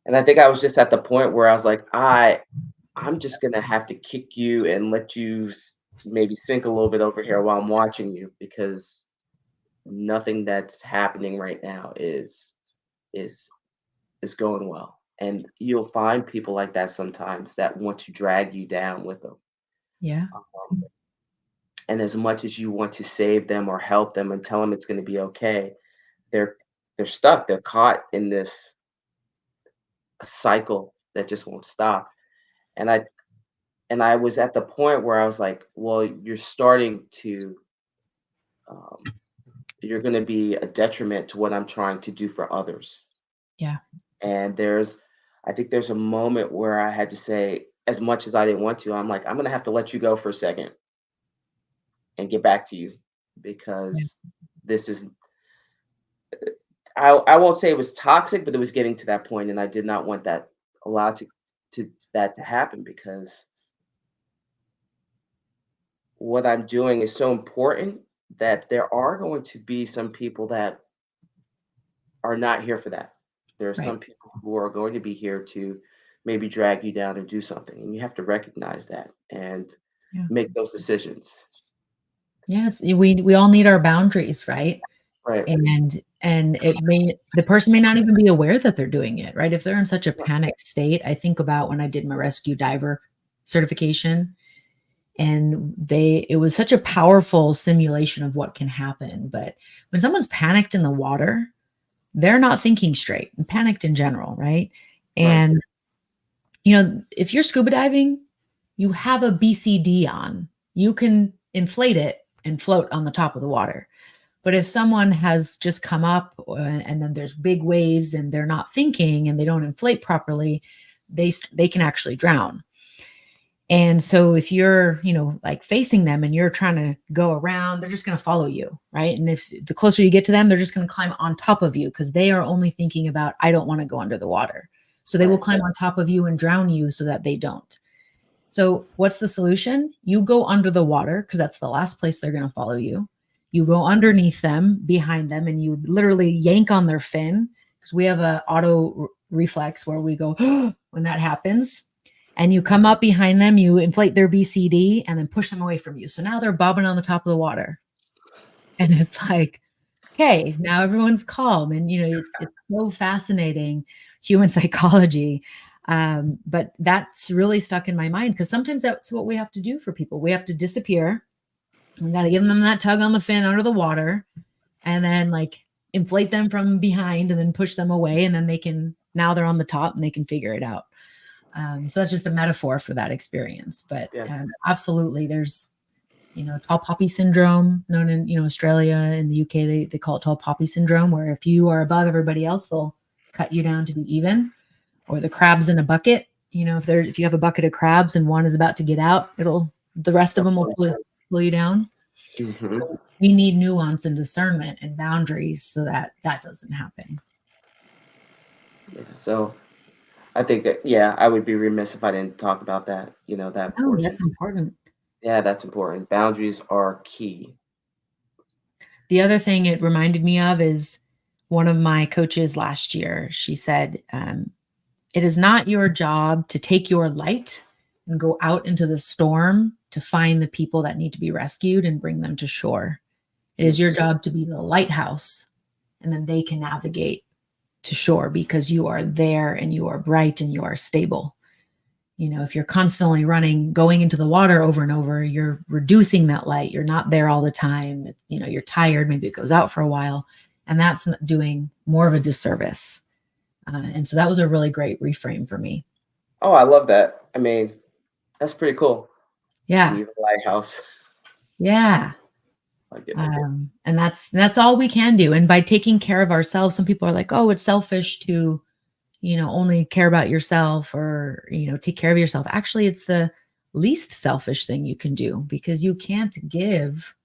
and I think I was just at the point where I was like, I'm just gonna have to kick you and let you maybe sink a little bit over here while I'm watching you because nothing that's happening right now is going well. And you'll find people like that sometimes that want to drag you down with them. Yeah. Um, and as much as you want to save them or help them and tell them it's going to be okay, they're they're stuck. They're caught in this cycle that just won't stop. And I was at the point where I was like, well, um, you're going to be a detriment to what I'm trying to do for others. Yeah. And I think there's a moment where I had to say, as much as I didn't want to, I'm like, I'm going to have to let you go for a second and get back to you Yeah. because this is, I won't say it was toxic, but it was getting to that point, and I did not want that allowed to that to happen because what I'm doing is so important that there are going to be some people that are not here for that. There are Right. some people who are going to be here to maybe drag you down and do something, and you have to recognize that and Yeah. make those decisions. Yes. We all need our boundaries, right? Right. And the person may not even be aware that they're doing it, right? If they're in such a panic state, I think about when I did my rescue diver certification, and it was such a powerful simulation of what can happen. But when someone's panicked in the water, they're not thinking straight, and panicked in general, right? Right. And if you're scuba diving, you have a BCD on. You can inflate it and float on the top of the water. But if someone has just come up, and then there's big waves and they're not thinking and they don't inflate properly, they can actually drown. And so if you're, like facing them and you're trying to go around, they're just going to follow you, right? And if the closer you get to them, they're just going to climb on top of you because they are only thinking about, I don't want to go under the water. So they will Right. climb on top of you and drown you so that they don't. So what's the solution? You go under the water because that's the last place they're going to follow you. You go underneath them, behind them, and you literally yank on their fin because we have a auto reflex where we go when that happens. And you come up behind them, you inflate their BCD, and then push them away from you. So now they're bobbing on the top of the water, and it's like, okay, now everyone's calm, and it's so fascinating, human psychology. But that's really stuck in my mind because sometimes that's what we have to do for people. We have to disappear. We got to give them that tug on the fin under the water, and then like inflate them from behind and then push them away, and then now they're on the top and they can figure it out. So that's just a metaphor for that experience. But Yeah. absolutely, there's tall poppy syndrome, known in Australia and the UK, they call it tall poppy syndrome, where if you are above everybody else, they'll cut you down to be even. Or the crabs in a bucket. If you have a bucket of crabs and one is about to get out, the rest of them will pull you down. Mm-hmm. So we need nuance and discernment and boundaries so that doesn't happen. Yeah, so I think that, yeah, I would be remiss if I didn't talk about that, that Oh, portion. that's important. Yeah, that's important. Boundaries are key. The other thing it reminded me of is one of my coaches last year. She said, it is not your job to take your light and go out into the storm to find the people that need to be rescued and bring them to shore. It is your job to be the lighthouse, and then they can navigate to shore because you are there and you are bright and you are stable. If you're constantly going into the water over and over, you're reducing that light. You're not there all the time. You're tired. Maybe it goes out for a while, and that's doing more of a disservice. And so that was a really great reframe for me. Oh, I love that. I mean, that's pretty cool. Yeah. Be the lighthouse. Yeah. Like it. And that's all we can do. And by taking care of ourselves, some people are like, oh, it's selfish to, only care about yourself or, take care of yourself. Actually, it's the least selfish thing you can do because you can't give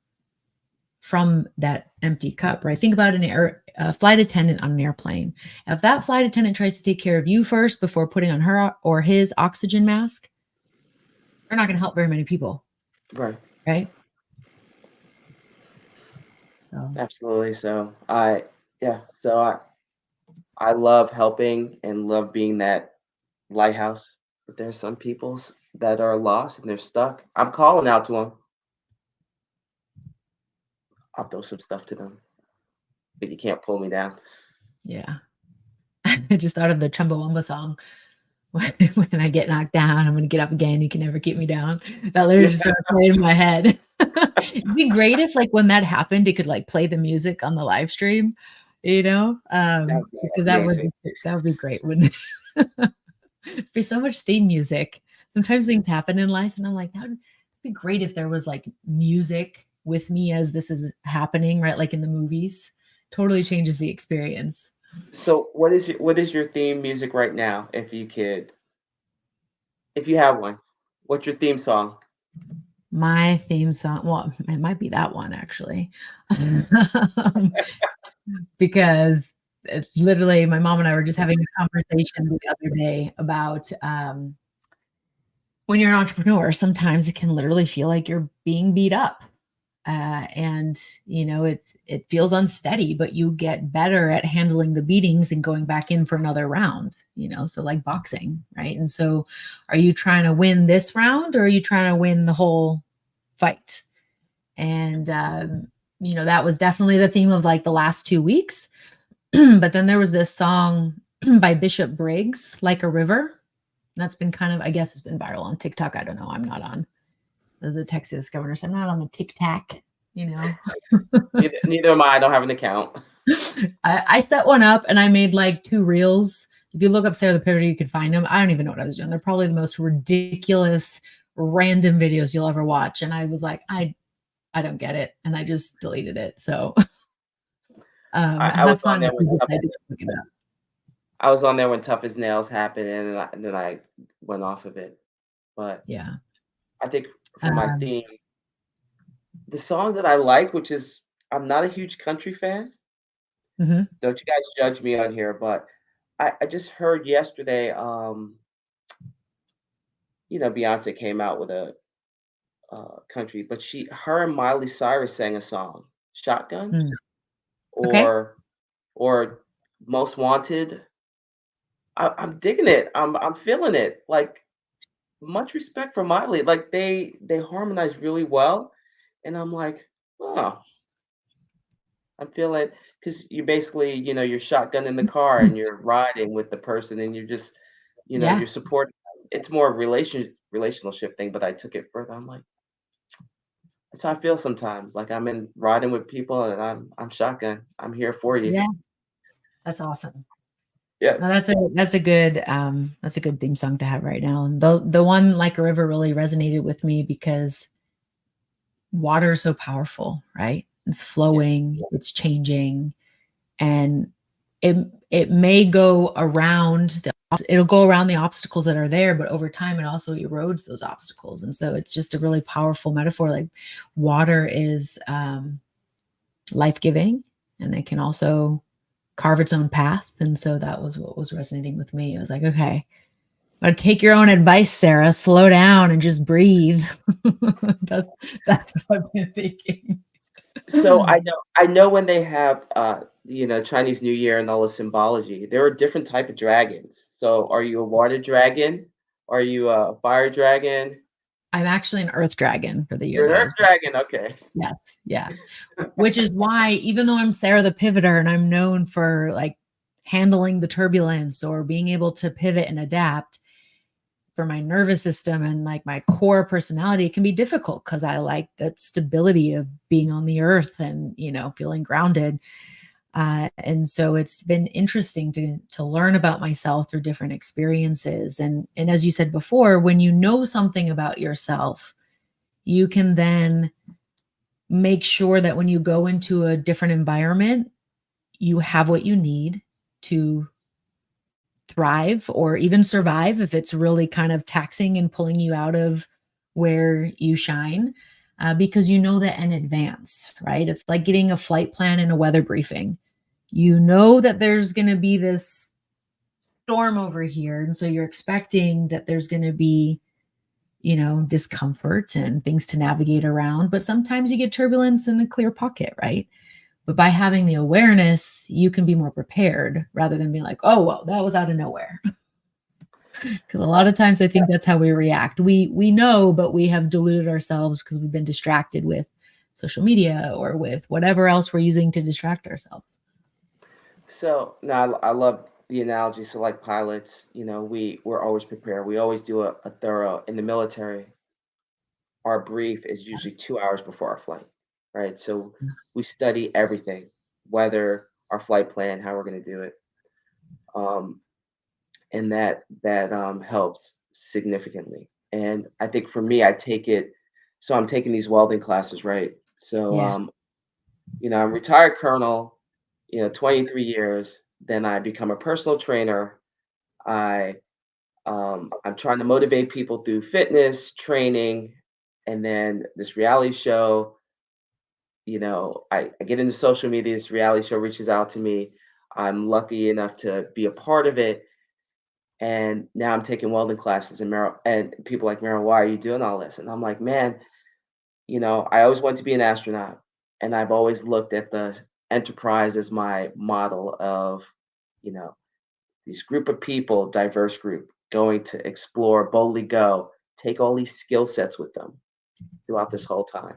from that empty cup, right? Think about a flight attendant on an airplane. If that flight attendant tries to take care of you first before putting on her or his oxygen mask, they're not going to help very many people. Right. Right. Absolutely. So I love helping and love being that lighthouse. But there's some peoples that are lost and they're stuck. I'm calling out to them. I'll throw some stuff to them, but you can't pull me down. Yeah. I just thought of the Chumbawamba song. When I get knocked down, I'm going to get up again. You can never keep me down. That literally just started playing in my head. It'd be great if, like, when that happened, it could like play the music on the live stream, because that would be great. Wouldn't it? Be so much theme music. Sometimes things happen in life, and I'm like, that would be great if there was like music with me as this is happening, right? Like in the movies, totally changes the experience. So what is your theme music right now? If you have one, what's your theme song? My theme song, well, it might be that one actually, because it's literally my mom and I were just having a conversation the other day about when you're an entrepreneur, sometimes it can literally feel like you're being beat up. And it feels unsteady, but you get better at handling the beatings and going back in for another round, so like boxing, right? And so are you trying to win this round or are you trying to win the whole fight? And that was definitely the theme of like the last 2 weeks. But then there was this song by Bishop Briggs, Like a River. That's been kind of, I guess it's been viral on TikTok. I don't know, I'm not on the Texas governor said, I'm not on the TikTok, Neither am I. I don't have an account. I set one up and I made like 2 reels. If you look up Sarah the Pivoter, you can find them. I don't even know what I was doing. They're probably the most ridiculous, random videos you'll ever watch. And I was like, I don't get it. And I just deleted it. So I was on there when Tough as Nails happened, and then I went off of it. But yeah, I think for my theme, the song that I like, which is I'm not a huge country fan. Mm-hmm. Don't you guys judge me on here, but I just heard yesterday, Beyonce came out with a country, but her and Miley Cyrus sang a song, Shotgun, Mm. Okay. or Most Wanted. I'm digging it. I'm feeling it. Like, much respect for Miley. Like they harmonize really well, and I'm like, oh, I'm feeling because you basically, you're shotgun in the car and you're riding with the person, and you're just, Yeah. you're supporting. It's more of relationship thing, but I took it further. I'm like, That's how I feel sometimes. Like I'm in riding with people and I'm shotgun. I'm here for you. Yeah, that's awesome. No, Yes. that's a good theme song to have right now. And the one Like a River really resonated with me because water is so powerful, right? It's Yeah. flowing, it's changing, and it it may go around it'll go around the obstacles that are there, but over time it also erodes those obstacles. And so it's just a really powerful metaphor. Like water is life-giving, and it can also carve its own path. And so that was what was resonating with me. I was like, okay, but take your own advice, Sarah. Slow down and just breathe. that's that's what I've been thinking. So I know when they have Chinese New Year and all the symbology, there are different type of dragons. So are you a water dragon? Are you a fire dragon? I'm actually an earth dragon for the year You're an that I earth was born. dragon. Okay. Yes, yeah. Which is why, even though I'm Sarah the pivoter and I'm known for like handling the turbulence or being able to pivot and adapt, for my nervous system and like my core personality, it can be difficult because I like that stability of being on the earth and, feeling grounded. And so it's been interesting to learn about myself through different experiences. And as you said before, when you know something about yourself, you can then make sure that when you go into a different environment, you have what you need to thrive or even survive if it's really kind of taxing and pulling you out of where you shine, because you know that in advance, right? It's like getting a flight plan and a weather briefing. You know that there's going to be this storm over here. And so you're expecting that there's going to be, discomfort and things to navigate around. But sometimes you get turbulence in a clear pocket, right? But by having the awareness, you can be more prepared rather than being like, oh, well, that was out of nowhere. Because a lot of times I think that's how we react. We know, but we have deluded ourselves because we've been distracted with social media or with whatever else we're using to distract ourselves. So now I love the analogy. So like pilots, we're always prepared. We always do a thorough in the military. Our brief is usually 2 hours before our flight, right? So we study everything, weather, our flight plan, how we're going to do it, um, and that helps significantly. And I think for me, I take it. So I'm taking these welding classes, right? So Yeah. I'm retired colonel, 23 years. Then I become a personal trainer. I I'm trying to motivate people through fitness training, and then this reality show. I get into social media. This reality show reaches out to me. I'm lucky enough to be a part of it, and now I'm taking welding classes. And Merrill and people like Merrill, why are you doing all this? And I'm like, man, I always wanted to be an astronaut, and I've always looked at the enterprise as my model of, you know, these group of people, diverse group, going to explore, boldly go, take all these skill sets with them throughout this whole time.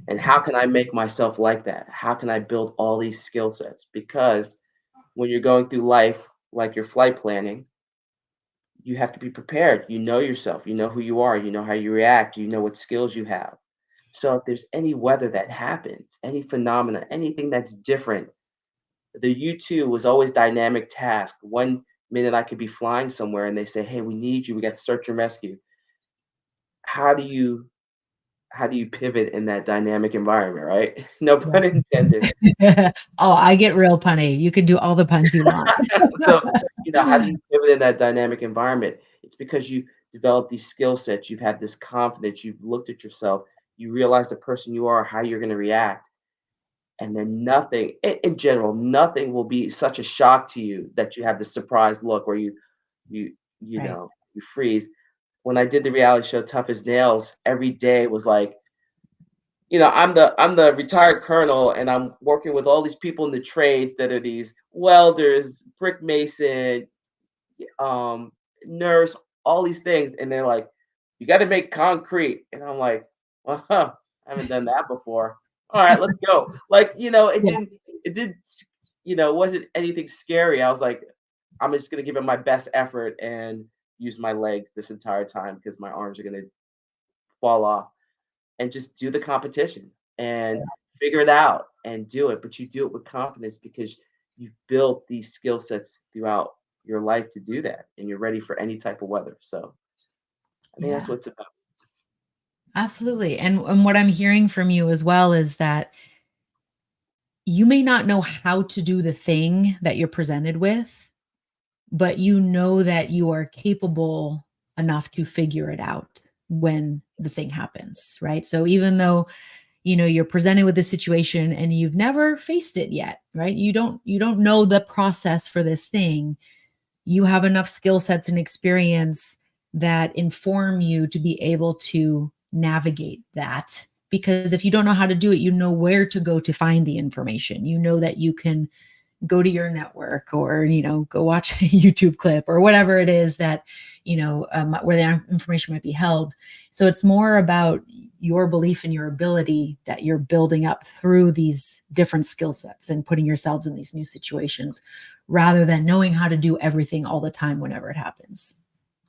And how can I make myself like that? How can I build all these skill sets? Because when you're going through life, like your flight planning, you have to be prepared. You know yourself, you know who you are, you know how you react, you know what skills you have. So if there's any weather that happens, any phenomena, anything that's different, the U2 was always dynamic task. One minute I could be flying somewhere and they say, "Hey, we need you. We got to search and rescue." How do you how do you pivot in that dynamic environment, right? No pun intended. Yeah. Oh, I get real punny. You can do all the puns you want. So, how do you pivot in that dynamic environment? It's because you develop these skill sets, you've had this confidence, you've looked at yourself, you realize the person you are, how you're going to react, and then nothing, in general, nothing will be such a shock to you that you have this surprised look where you Right. you freeze. When I did the reality show Tough as Nails, every day was like, I'm the retired colonel, and I'm working with all these people in the trades that are these welders, brick mason, um, nurse, all these things, and they're like, "You got to make concrete," and I'm like, "Well, huh, I haven't done that before. All right, let's go." Like, Yeah. it didn't, it wasn't anything scary. I was like, I'm just gonna give it my best effort and use my legs this entire time because my arms are gonna fall off. and just do the competition and figure it out and do it. But you do it with confidence because you've built these skill sets throughout your life to do that, and you're ready for any type of weather. So I think that's Yeah, what it's about. absolutely. And what I'm hearing from you as well is that you may not know how to do the thing that you're presented with, but you know that you are capable enough to figure it out when the thing happens, right? So even though, you're presented with this situation and you've never faced it yet, right? You don't know the process for this thing. You have enough skill sets and experience that inform you to be able to navigate that. Because if you don't know how to do it, you know where to go to find the information. You know that you can go to your network, or go watch a YouTube clip or whatever it is that where the information might be held. So it's more about your belief in your ability that you're building up through these different skill sets and putting yourselves in these new situations, rather than knowing how to do everything all the time whenever it happens.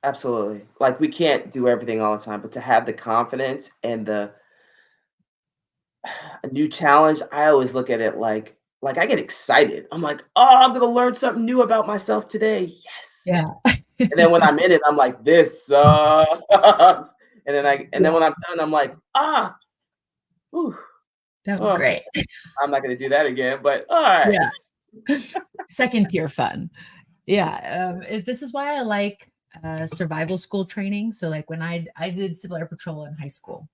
Absolutely. Like we can't do everything all the time, but to have the confidence and the a new challenge, I always look at it like I get excited. I'm like, "Oh, I'm gonna learn something new about myself today. Yes." Yeah. And then when I'm in it, I'm like, "This sucks." And then Yeah, when I'm done, I'm like, "Ah, whew, that was oh, great. I'm not gonna do that again, but alright." Yeah. Second tier fun. Yeah, this is why I like survival school training. So, like when I did civil air patrol in high school,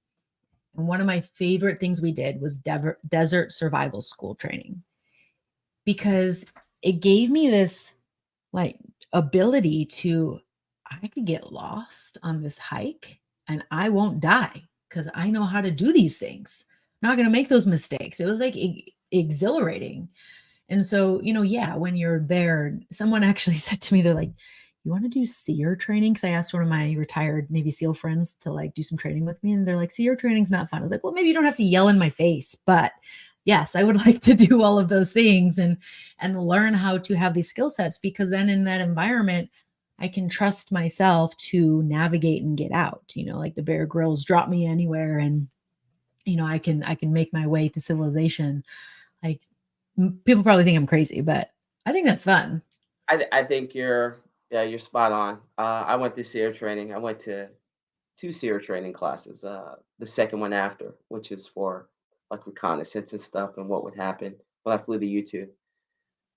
and one of my favorite things we did was desert survival school training, because it gave me this like ability to, I could get lost on this hike and I won't die because I know how to do these things. I'm not going to make those mistakes. It was like exhilarating. And so, yeah, when you're there, someone actually said to me, they're like, "You want to do SEER training?" Because I asked one of my retired Navy SEAL friends to like do some training with me. And they're like, "SEER training's not fun." I was like, "Well, maybe you don't have to yell in my face, but yes, I would like to do all of those things and learn how to have these skill sets, because then in that environment, I can trust myself to navigate and get out. Like the Bear Grylls, drop me anywhere, and I can make my way to civilization. Like people probably think I'm crazy, but I think that's fun. I think you're spot on. I went through SEER training. I went to 2 SEER training classes, the second one after, which is for, like, reconnaissance and stuff and what would happen when I flew the U-2.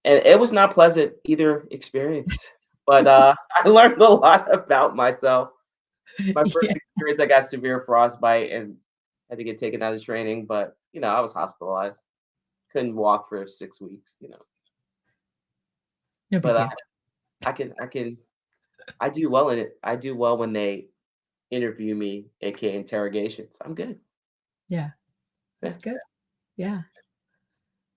And it was not pleasant either experience, but, I learned a lot about myself. My Yeah. first experience, I got severe frostbite and had to get taken out of training, but, I was hospitalized. Couldn't walk for 6 weeks, No big but, deal. I do well in it. I do well when they interview me, AKA interrogations. I'm good. Yeah, Yeah. that's good. Yeah.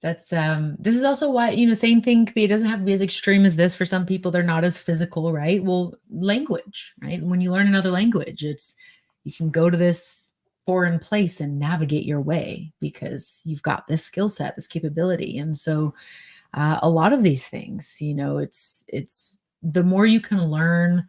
This is also why, same thing could be, it doesn't have to be as extreme as this. For some people, they're not as physical, right? Well, language, right? When you learn another language, you can go to this foreign place and navigate your way because you've got this skill set, this capability. And so a lot of these things, it's the more you can learn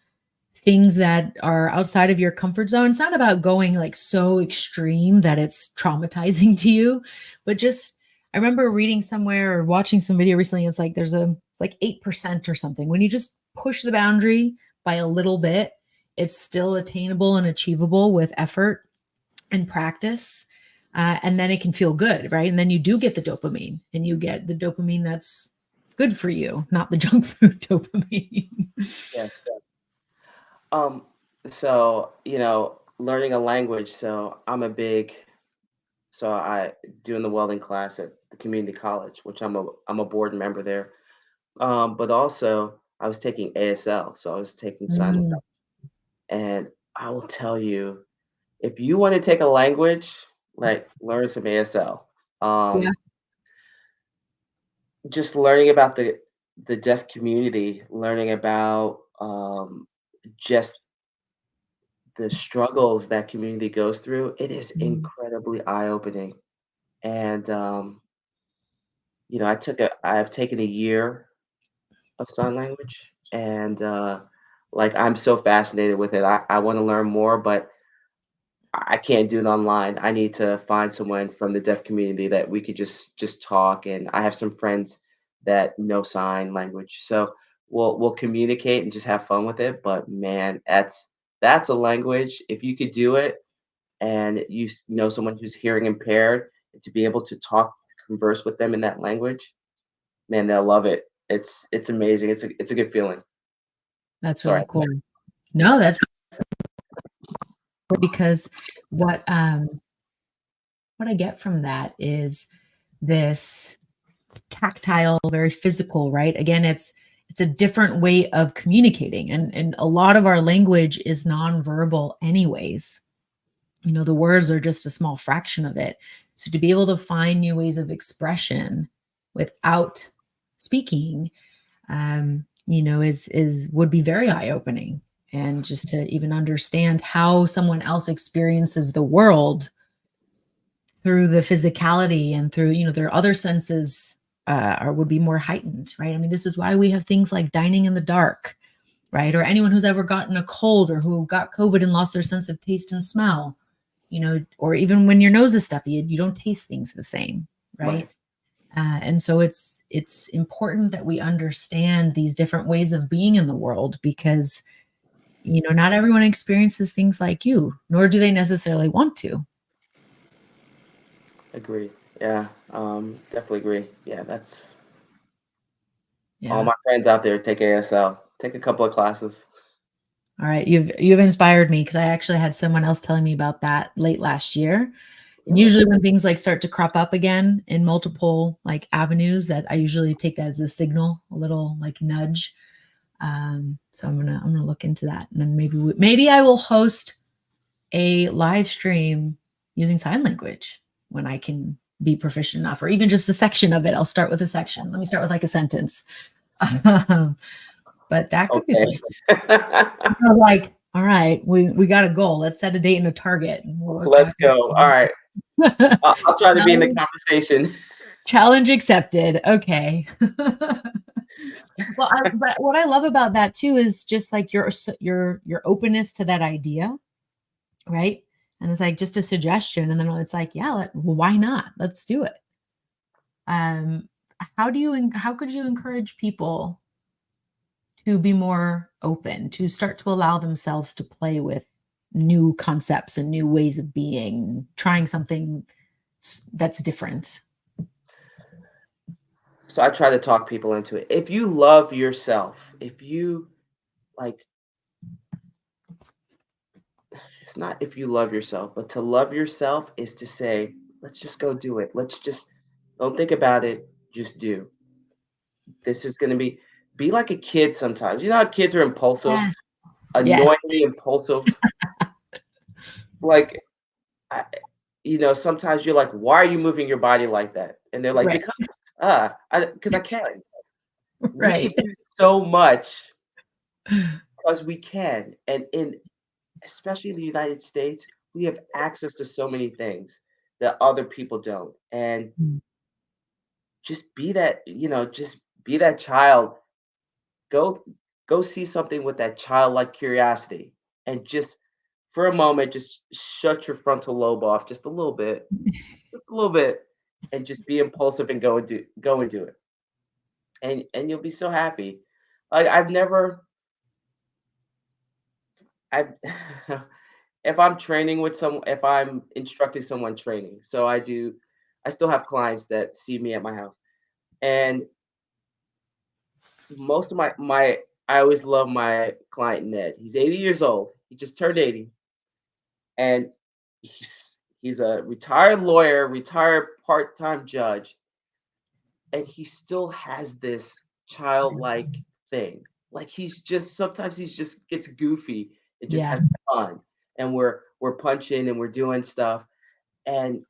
things that are outside of your comfort zone. It's not about going like so extreme that it's traumatizing to you, but just, I remember reading somewhere or watching some video recently. It's like there's a like 8% or something. When you just push the boundary by a little bit, it's still attainable and achievable with effort and practice. And then it can feel good, right? And then you do get the dopamine, and you get the dopamine that's good for you, not the junk food dopamine. Yes. Um, so, learning a language, so I doing the welding class at the community college, which I'm a board member there. But also I was taking ASL, so I was taking sign language. Mm, And I will tell you, if you want to take a language, like learn some ASL. yeah. Um, just learning about the deaf community, learning about just the struggles that community goes through, it is Mm. incredibly eye-opening. And I've taken a year of sign language, and like I'm so fascinated with it. I want to learn more, but I can't do it online. I need to find someone from the deaf community that we could just talk. And I have some friends that know sign language, so we'll communicate and just have fun with it. But man, that's a language. If you could do it, and know someone who's hearing impaired, and to be able to talk, converse with them in that language, man, they'll love it. It's amazing. It's a good feeling. That's Sorry. really cool. No, that's because what what I get from that is this tactile, very physical, right? Again, it's a different way of communicating, and a lot of our language is nonverbal anyways. You know, the words are just a small fraction of it. So to be able to find new ways of expression without speaking, you know, is would be very eye-opening. And just to even understand how someone else experiences the world through the physicality and through, you know, their other senses are would be more heightened, right? I mean, this is why we have things like dining in the dark, right? Or anyone who's ever gotten a cold or who got COVID and lost their sense of taste and smell, you know, or even when your nose is stuffy, you don't taste things the same, Right. right? And so it's important that we understand these different ways of being in the world, because you know not everyone experiences things like you, nor do they necessarily want to. Agree. Yeah. Definitely agree. Yeah, that's all Yeah. my friends out there take ASL. Take a couple of classes. All right, you've inspired me because I actually had someone else telling me about that late last year. And Really? usually when things like start to crop up again in multiple like avenues, that I usually take that as a signal, a little like nudge. So I'm gonna look into that, and then maybe I will host a live stream using sign language when I can be proficient enough, or even just a section of it. I'll start with a section. Let me start with like a sentence. But that could be Okay. pretty cool. I was like, all right, we got a goal. Let's set a date and a target, and we'll work Let's out. go. All right. I'll try to be in the challenge, conversation. challenge accepted. Okay. Well, but what I love about that too is just like your openness to that idea, right? And it's like just a suggestion, and then it's like, yeah, well, why not? Let's do it. Um, how could you encourage people to be more open, to start to allow themselves to play with new concepts and new ways of being, trying something that's different? So I try to talk people into it. If you love yourself, if you like, it's not if you love yourself, but to love yourself is to say, let's just go do it. Let's just don't think about it, just do. This is going to be like a kid sometimes. You know how kids are impulsive, Yes. Yes. annoyingly impulsive. Like, I, sometimes you're like, why are you moving your body like that? And they're like, Right. because because I can. We Right. could do so much because we can. And especially in the United States, we have access to so many things that other people don't. And Mm. just be that child. Go go see something with that childlike curiosity, and just for a moment, just shut your frontal lobe off just a little bit, and just be impulsive and go and do it. And you'll be so happy. Like I've if I'm instructing someone training, so I still have clients that see me at my house. And most of my I always love my client Ned. He's 80 years old. He just turned 80, and he's a retired lawyer, retired part-time judge, and he still has this childlike thing. Like sometimes he's just gets goofy and just Yeah. has fun. And we're punching and we're doing stuff. And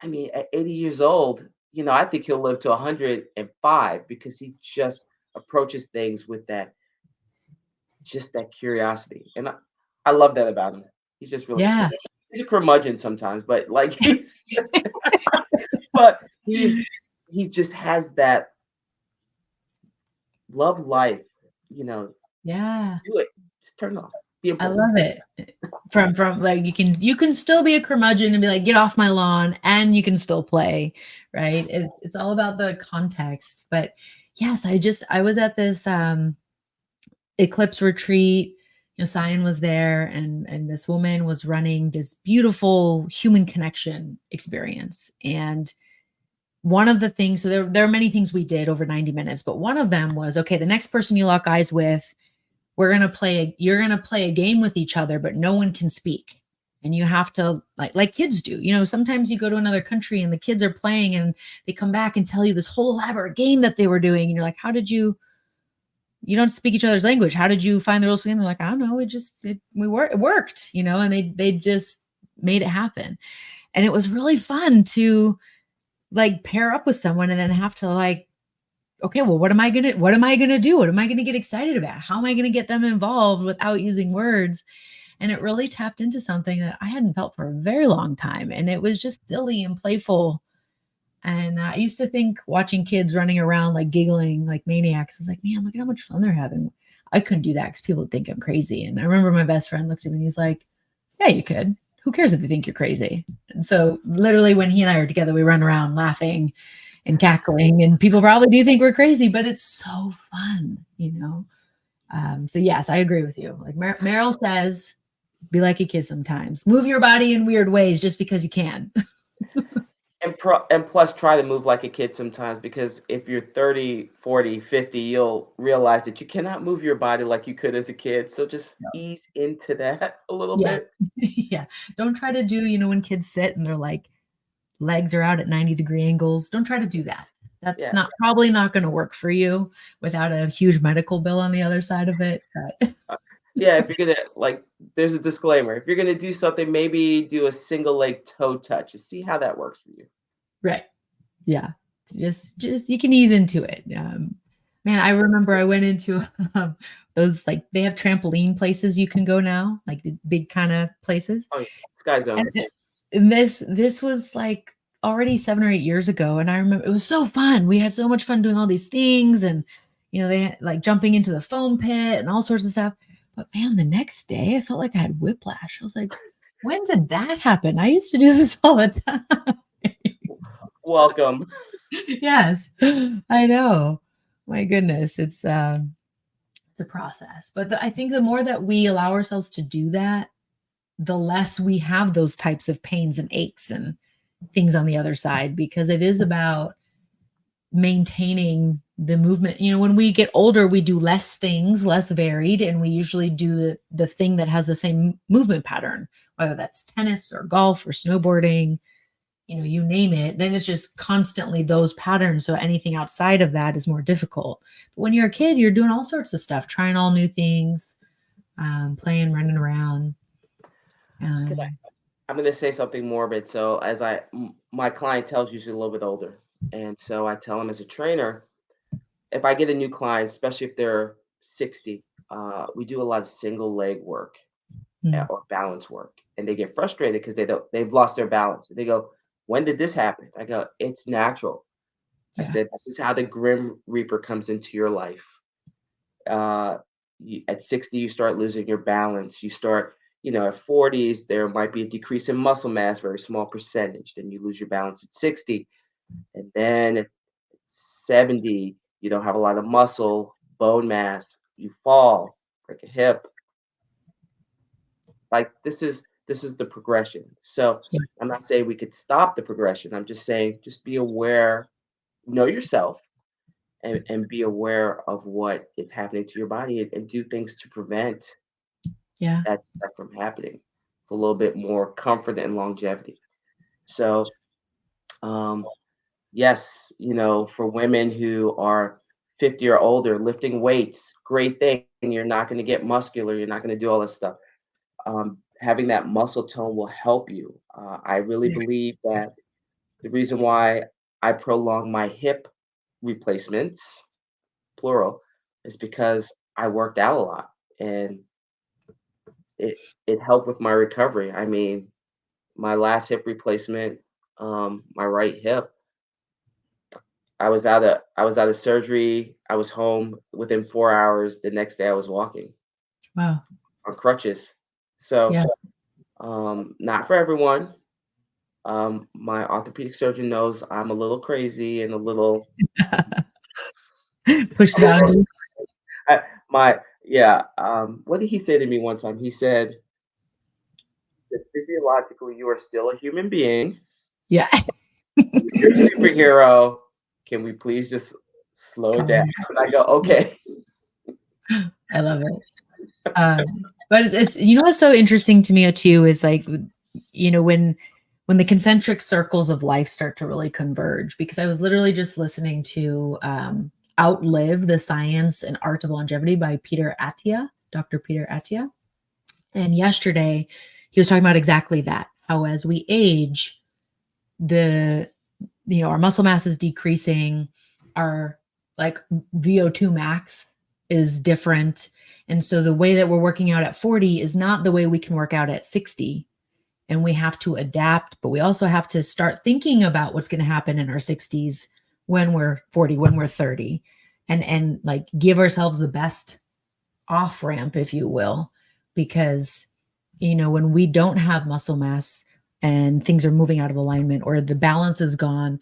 I mean, at 80 years old, I think he'll live to 105 because he just approaches things with that curiosity. And I love that about him. He's just really Yeah. he's a curmudgeon sometimes, but like but he just has that love life, just Yeah. do it. Just turn it off. Be I impulsive. love it. From like you can still be a curmudgeon and be like, get off my lawn, and you can still play, right? Yes. It's all about the context. But yes, I was at this eclipse retreat. Cyan was there, and this woman was running this beautiful human connection experience. And one of the things, so there are many things we did over 90 minutes, but one of them was, okay, the next person you lock eyes with, you're gonna play a game with each other, but no one can speak. And you have to, like kids do. Sometimes you go to another country and the kids are playing and they come back and tell you this whole elaborate game that they were doing. And you're like, you don't speak each other's language. How did you find the rules of the game? They're like, I don't know. It worked, and they just made it happen. And it was really fun to like pair up with someone and then have to like, okay, well, what am I gonna do? What am I gonna get excited about? How am I gonna get them involved without using words? And it really tapped into something that I hadn't felt for a very long time. And it was just silly and playful. And I used to think watching kids running around like giggling like maniacs, I was like, man, look at how much fun they're having. I couldn't do that because people would think I'm crazy. And I remember my best friend looked at me and he's like, yeah, you could. Who cares if they think you're crazy? And so literally when he and I are together, we run around laughing and cackling, and people probably do think we're crazy, but it's so fun. So yes, I agree with you. Like Merrill says, be like a kid sometimes. Move your body in weird ways just because you can. And plus try to move like a kid sometimes, because if you're 30, 40, 50, you'll realize that you cannot move your body like you could as a kid. So just ease into that a little Yeah. bit. Yeah. Don't try to do, when kids sit and they're like legs are out at 90-degree angles. Don't try to do that. That's Yeah. not probably not going to work for you without a huge medical bill on the other side of it. But Uh, yeah, if you're gonna like, there's a disclaimer. If you're gonna do something, maybe do a single leg toe touch and see how that works for you. right. Yeah. Just you can ease into it. Man, I remember I went into those, like, they have trampoline places you can go now, like the big kind of places. Oh yeah, Sky Zone. And this was like already 7 or 8 years ago, and I remember it was so fun. We had so much fun doing all these things, and they had, like, jumping into the foam pit and all sorts of stuff. But man, the next day I felt like I had whiplash. I was like, when did that happen? I used to do this all the time. Welcome. Yes, I know. My goodness, it's a process. But I think the more that we allow ourselves to do that, the less we have those types of pains and aches and things on the other side, because it is about maintaining the movement. When we get older, we do less things, less varied, and we usually do the thing that has the same movement pattern, whether that's tennis or golf or snowboarding, you name it. Then it's just constantly those patterns. So anything outside of that is more difficult. But when you're a kid, you're doing all sorts of stuff, trying all new things, playing, running around. Can I, Um, I'm gonna say something morbid. So my clientele's usually a little bit older, and so I tell them as a trainer, if I get a new client, especially if they're 60, we do a lot of single leg work, mm, or balance work, and they get frustrated because they've lost their balance. They go, "When did this happen?" I go, "It's natural." I yeah. said, "This is how the Grim Reaper comes into your life. Uh, at 60, you start losing your balance. You start, at 40s, there might be a decrease in muscle mass, very small percentage. Then you lose your balance at 60, and then at 70, you don't have a lot of muscle, bone mass. You fall, break a hip. Like this is the progression. So Yeah. I'm not saying we could stop the progression. I'm just saying just be aware, know yourself, and be aware of what is happening to your body, and do things to prevent Yeah. that stuff from happening for a little bit more comfort and longevity. So yes, for women who are 50 or older, lifting weights, great thing. You're not going to get muscular. You're not going to do all this stuff. Having that muscle tone will help you. I really Yeah. believe that the reason why I prolong my hip replacements, plural, is because I worked out a lot, and it it helped with my recovery. I mean, my last hip replacement, my right hip, I was out of surgery. I was home within 4 hours. The next day, I was walking. Wow. on crutches. So, Yeah. not for everyone. My orthopedic surgeon knows I'm a little crazy and a little, Push the a little boundaries. I, my yeah. What did he say to me one time? He said, physiologically, you are still a human being. Yeah. You're a superhero. Can we please just slow it down? Calm. And I go, okay. I love it. But it's you know what's so interesting to me too is like when the concentric circles of life start to really converge, because I was literally just listening to Outlive the Science and Art of Longevity by Dr. Peter Attia. And yesterday he was talking about exactly that, how as we age, the our muscle mass is decreasing, our like VO2 max is different. And so the way that we're working out at 40 is not the way we can work out at 60. And we have to adapt, but we also have to start thinking about what's going to happen in our 60s, when we're 40, when we're 30, and like give ourselves the best off ramp, if you will, because when we don't have muscle mass and things are moving out of alignment or the balance is gone.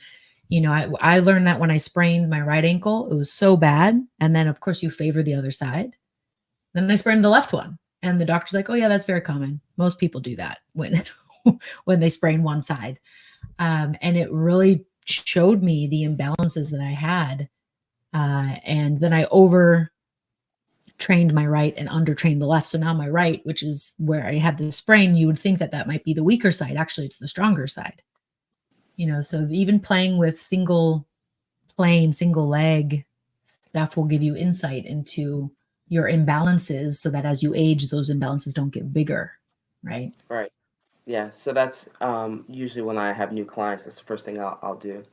I learned that when I sprained my right ankle, it was so bad. And then, of course, you favor the other side. Then I sprained the left one. And the doctor's like, oh, yeah, that's very common. Most people do that when, when they sprain one side. And it really showed me the imbalances that I had. And then I over trained my right and undertrained the left. So now my right, which is where I had the sprain, you would think that that might be the weaker side. Actually, it's the stronger side. So even playing with single leg stuff will give you insight into your imbalances, so that as you age, those imbalances don't get bigger, right? Right. Yeah. So that's usually when I have new clients, that's the first thing I'll do.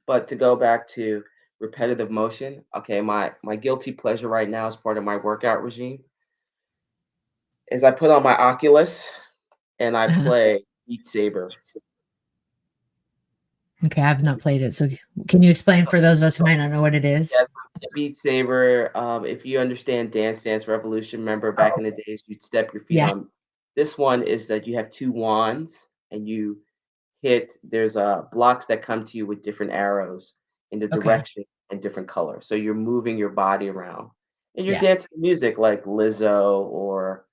But to go back to repetitive motion, okay, my guilty pleasure right now as part of my workout regime is I put on my Oculus and I Uh-huh. play Beat Saber. Okay, I've not played it. So can you explain for those of us who might not know what it is? Yes, Beat Saber. If you understand Dance Dance Revolution, remember back in Oh, the days you'd step your feet yeah. on. This one is that you have two wands and you hit. There's blocks that come to you with different arrows in the Okay. direction and different colors. So you're moving your body around and you're Yeah. dancing to music like Lizzo or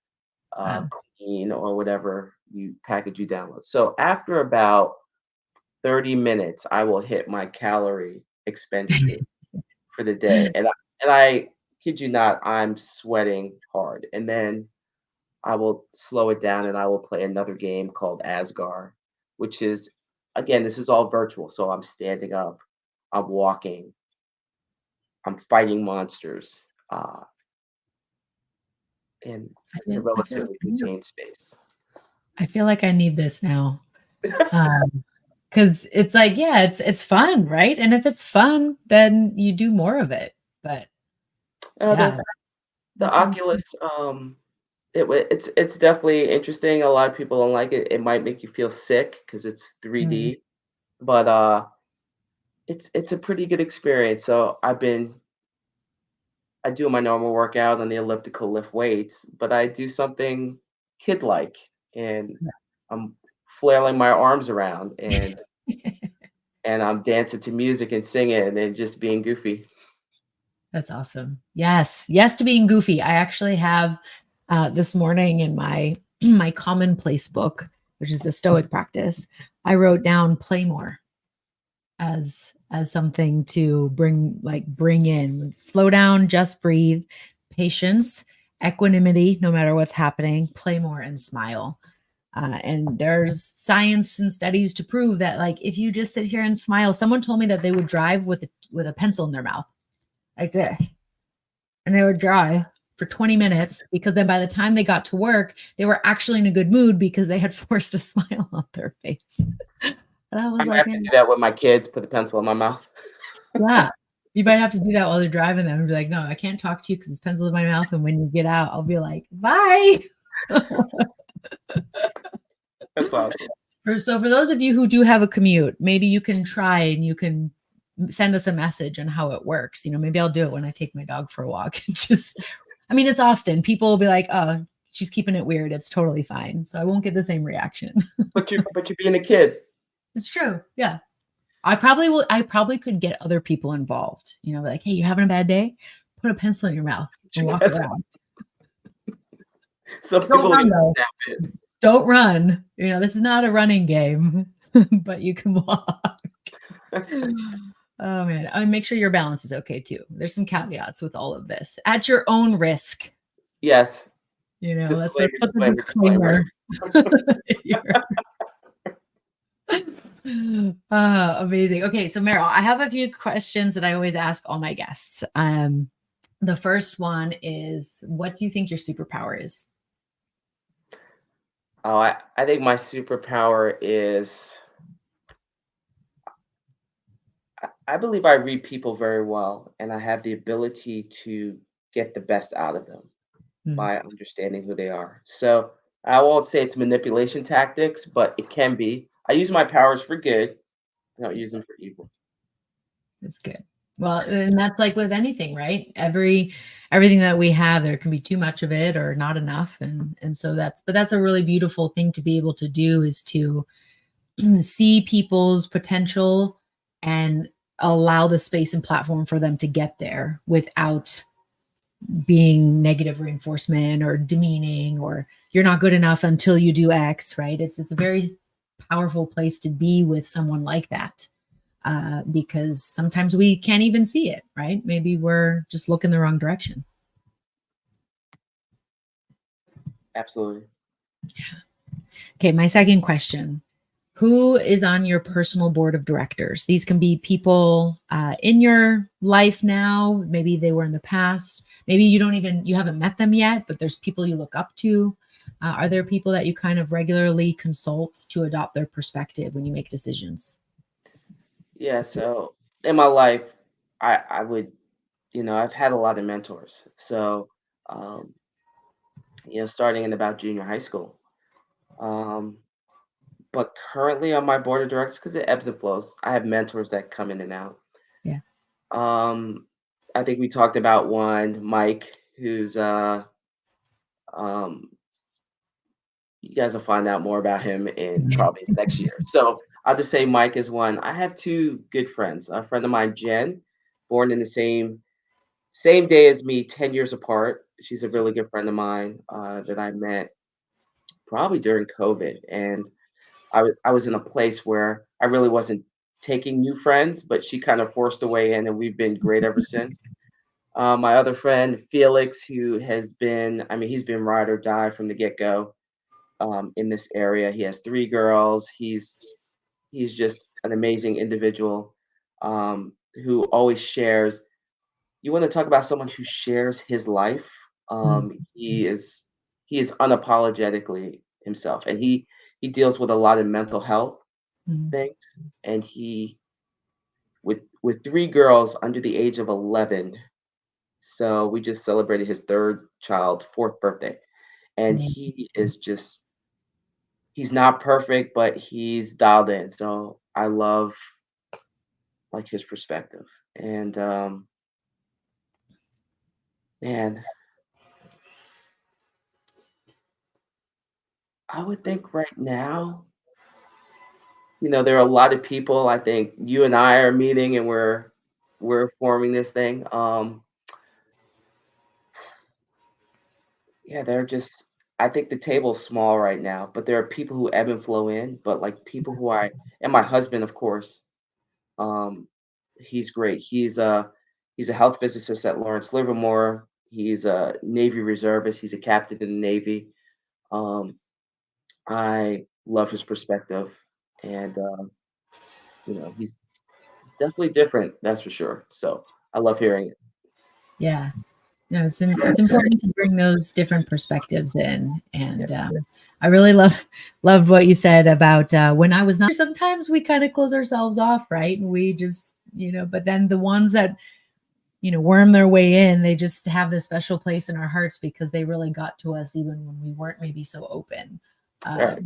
Wow. Queen or whatever you package you download. So after about 30 minutes, I will hit my calorie expenditure for the day, and I kid you not, I'm sweating hard, and then I will slow it down, and I will play another game called Asgard, which is again, this is all virtual, so I'm standing up, I'm walking, I'm fighting monsters, in I a feel I feel relatively contained space. I feel like I need this now. Because it's like, yeah, it's fun, right? And if it's fun, then you do more of it. But yeah, That's the that sounds Oculus, it's definitely interesting, a lot of people don't like it, it might make you feel sick because it's mm, 3D, but, it's a pretty good experience, so I do my normal workout on the elliptical, lift weights, but I do something kid-like, and I'm flailing my arms around, yeah. and I'm dancing to music and singing and just being goofy. That's awesome. Yes. Yes to being goofy. I actually have this morning in my my commonplace book, which is a stoic practice, I wrote down play more as something to bring in. Slow down, just breathe, patience, equanimity, no matter what's happening, play more and smile. And there's science and studies to prove that, like, if you just sit here and smile, someone told me that they would drive with a pencil in their mouth like this, and they would drive for 20 minutes, because then by the time they got to work, they were actually in a good mood because they had forced a smile on their face. And I I was might like, have to man, do that with my kids, put the pencil in my mouth. yeah, you might have to do that while they're driving them and be like, no, I can't talk to you because it's pencil in my mouth. And when you get out, I'll be like, bye. That's awesome. For those of you who do have a commute, maybe you can try and you can send us a message on how it works. Maybe I'll do it when I take my dog for a walk. Just, I mean, it's Austin. People will be like, oh, she's keeping it weird. It's totally fine. So I won't get the same reaction. But you're being a kid. It's true. Yeah. I probably could get other people involved, like, hey, you're having a bad day? Put a pencil in your mouth and walk around. Some people are Don't run, gonna though. snap it. Don't run. This is not a running game, but you can walk. Oh man. And make sure your balance is okay too. There's some caveats with all of this. At your own risk. Yes. That's Disclaimer, the disclaimer. Amazing. Okay, so Merrill, I have a few questions that I always ask all my guests. The first one is, what do you think your superpower is? Oh, I think my superpower is I believe I read people very well, and I have the ability to get the best out of them by understanding who they are. So I won't say it's manipulation tactics, but it can be. I use my powers for good. I don't use them for evil. That's good. Well, and that's like with anything, right? Everything that we have, there can be too much of it or not enough. And so that's a really beautiful thing to be able to do, is to see people's potential and allow the space and platform for them to get there without being negative reinforcement or demeaning, or you're not good enough until you do X, right? It's a very powerful place to be with someone like that, because sometimes we can't even see it, right? Maybe we're just looking the wrong direction. Absolutely. Yeah. Okay, my second question. Who is on your personal board of directors? These can be people in your life now. Maybe they were in the past. Maybe you haven't met them yet, but there's people you look up to. Are there people that you kind of regularly consult to adopt their perspective when you make decisions? Yeah, so in my life, I would, I've had a lot of mentors. So, um, starting in about junior high school. Um, but currently on my board of directors, because it ebbs and flows, I have mentors that come in and out. Yeah. I think we talked about one, Mike, who's um, you guys will find out more about him in probably next year. So I'll just say Mike is one. I have two good friends. A friend of mine, Jen, born in the same day as me, 10 years apart. She's a really good friend of mine that I met probably during COVID. And I was in a place where I really wasn't taking new friends, but she kind of forced her way in, and we've been great ever since. My other friend, Felix, who has been, I mean, he's been ride or die from the get-go in this area. He has three girls. He's just an amazing individual who always shares. You want to talk about someone who shares his life? He is unapologetically himself, and he deals with a lot of mental health things, and he with three girls under the age of 11. So we just celebrated his third child, fourth birthday, and he is just he's not perfect, but he's dialed in. So I love like his perspective. And man, I would think right now, there are a lot of people. I think you and I are meeting and we're forming this thing. Yeah, they're just I think the table's small right now, but there are people who ebb and flow in, but like people who I and my husband, of course, um, he's great. He's a health physicist at Lawrence Livermore. He's a Navy reservist. He's a captain in the Navy. Um, I love his perspective, and he's definitely different. That's for sure. So I love hearing it. Yeah. No, it's important to bring those different perspectives in. And Yes. I really loved what you said about when I was not. Sometimes we kind of close ourselves off, right? And we just, but then the ones that, worm their way in, they just have this special place in our hearts because they really got to us even when we weren't maybe so open. Right.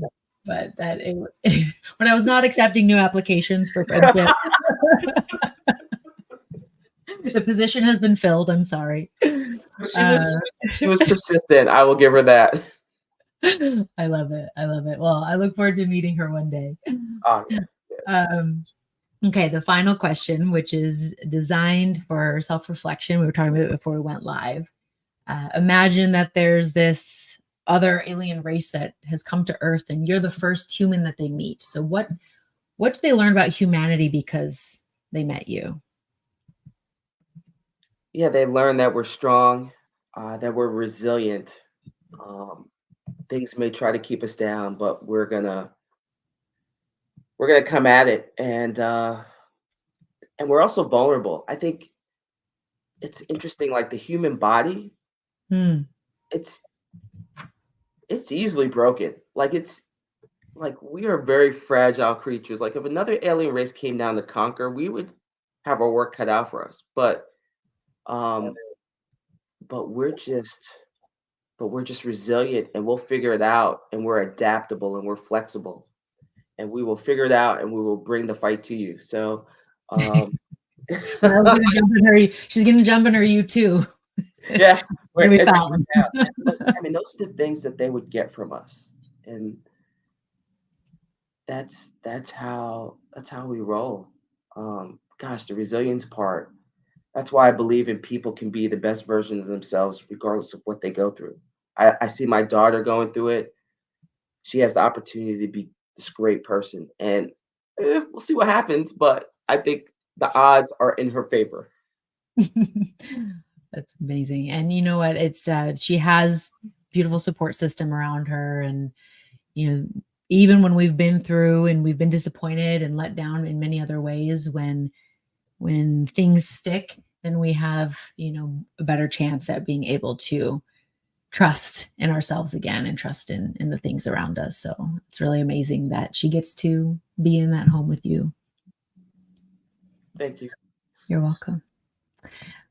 But when I was not accepting new applications for friendship. The position has been filled. I'm sorry. She was persistent. I will give her that. I love it. I love it. Well, I look forward to meeting her one day. Oh yeah, yes. Um, okay, the final question, which is designed for self-reflection. We were talking about it before we went live. Imagine that there's this other alien race that has come to Earth, and you're the first human that they meet. So, what do they learn about humanity because they met you? Yeah, they learn that we're strong, that we're resilient. Um, Things may try to keep us down, but we're gonna come at it, and we're also vulnerable. I think it's interesting, like the human body, Hmm. it's it's easily broken. Like we are very fragile creatures. Like if another alien race came down to conquer, we would have our work cut out for us. Um, but we're just resilient, and we'll figure it out, and we're adaptable, and we're flexible, and we will figure it out, and we will bring the fight to you. So, um, Meryl's gonna jump in her. She's gonna jump in her you too. yeah, Gonna be it's going fine. down. And look, I mean, those are the things that they would get from us, and that's how we roll. Gosh, the resilience part. That's why I believe in people can be the best version of themselves regardless of what they go through. I see my daughter going through it. She has the opportunity to be this great person, and we'll see what happens. But I think the odds are in her favor. That's amazing. And you know what? It's she has beautiful support system around her, and you know, even when we've been through and we've been disappointed and let down in many other ways, when things stick, then we have, a better chance at being able to trust in ourselves again and trust in the things around us. So it's really amazing that she gets to be in that home with you. Thank you. You're welcome.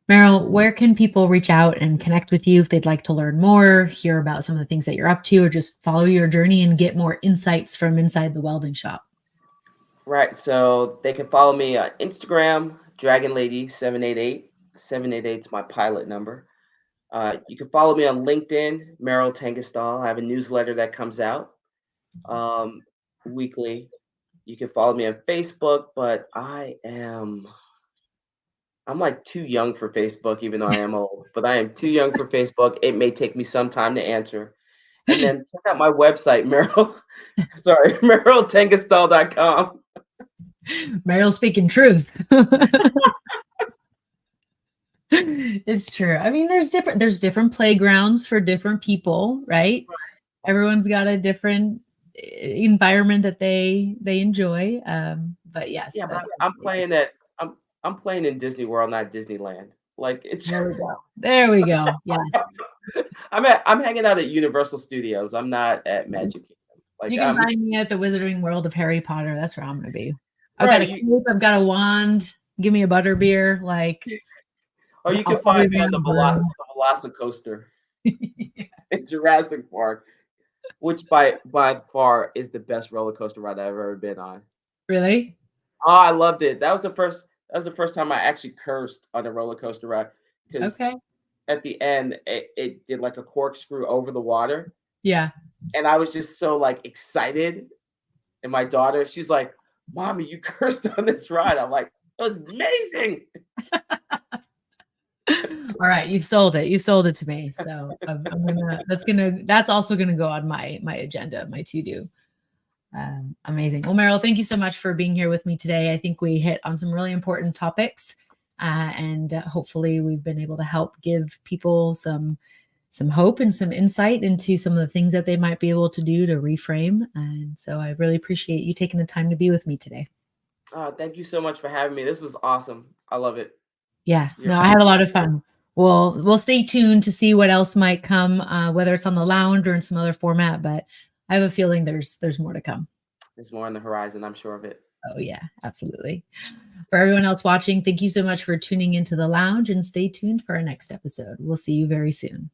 Merrill, where can people reach out and connect with you if they'd like to learn more, hear about some of the things that you're up to, or just follow your journey and get more insights from inside the welding shop? Right. So they can follow me on Instagram, Dragon Lady 788. 788 is my pilot number. You can follow me on LinkedIn, Merrill Tengesdal. I have a newsletter that comes out um, weekly. You can follow me on Facebook, but I'm like too young for Facebook, even though I am old. But I am too young for Facebook. It may take me some time to answer. And then check out my website, MerrillTengesdal.com. Merrill speaking truth. It's true. I mean, there's different playgrounds for different people, right? Everyone's got a different environment that they enjoy. But yes, Yeah, but that's I'm amazing. playing at I'm playing in Disney World, not Disneyland. Like it's There we go. There we go. Yes. I'm hanging out at Universal Studios. I'm not at Magic Kingdom. Like You can I'm find me at the Wizarding World of Harry Potter. That's where I'm gonna be. I've got right. a cape, I've got a wand. Give me a butter beer. Like Or you can I'll find be me on around the room. the Velocicoaster in Jurassic Park, which by far is the best roller coaster ride I've ever been on. Really? Oh, I loved it. That was the first time I actually cursed on a roller coaster ride because Okay. at the end it did like a corkscrew over the water, Yeah. and I was just so like excited. And my daughter, she's like, "Mommy, you cursed on this ride." I'm like, "It was amazing." All right, you've sold it. You sold it to me. So I'm gonna. That's also gonna go on my agenda, my to do. Amazing. Well, Merrill, thank you so much for being here with me today. I think we hit on some really important topics, and hopefully we've been able to help give people some hope and some insight into some of the things that they might be able to do to reframe. And so I really appreciate you taking the time to be with me today. Thank you so much for having me. This was awesome. I love it. Yeah, You're no, I had a lot of fun. We'll stay tuned to see what else might come, whether it's on the lounge or in some other format. But I have a feeling there's more to come. There's more on the horizon. I'm sure of it. Oh yeah, absolutely. For everyone else watching, thank you so much for tuning into the lounge and stay tuned for our next episode. We'll see you very soon.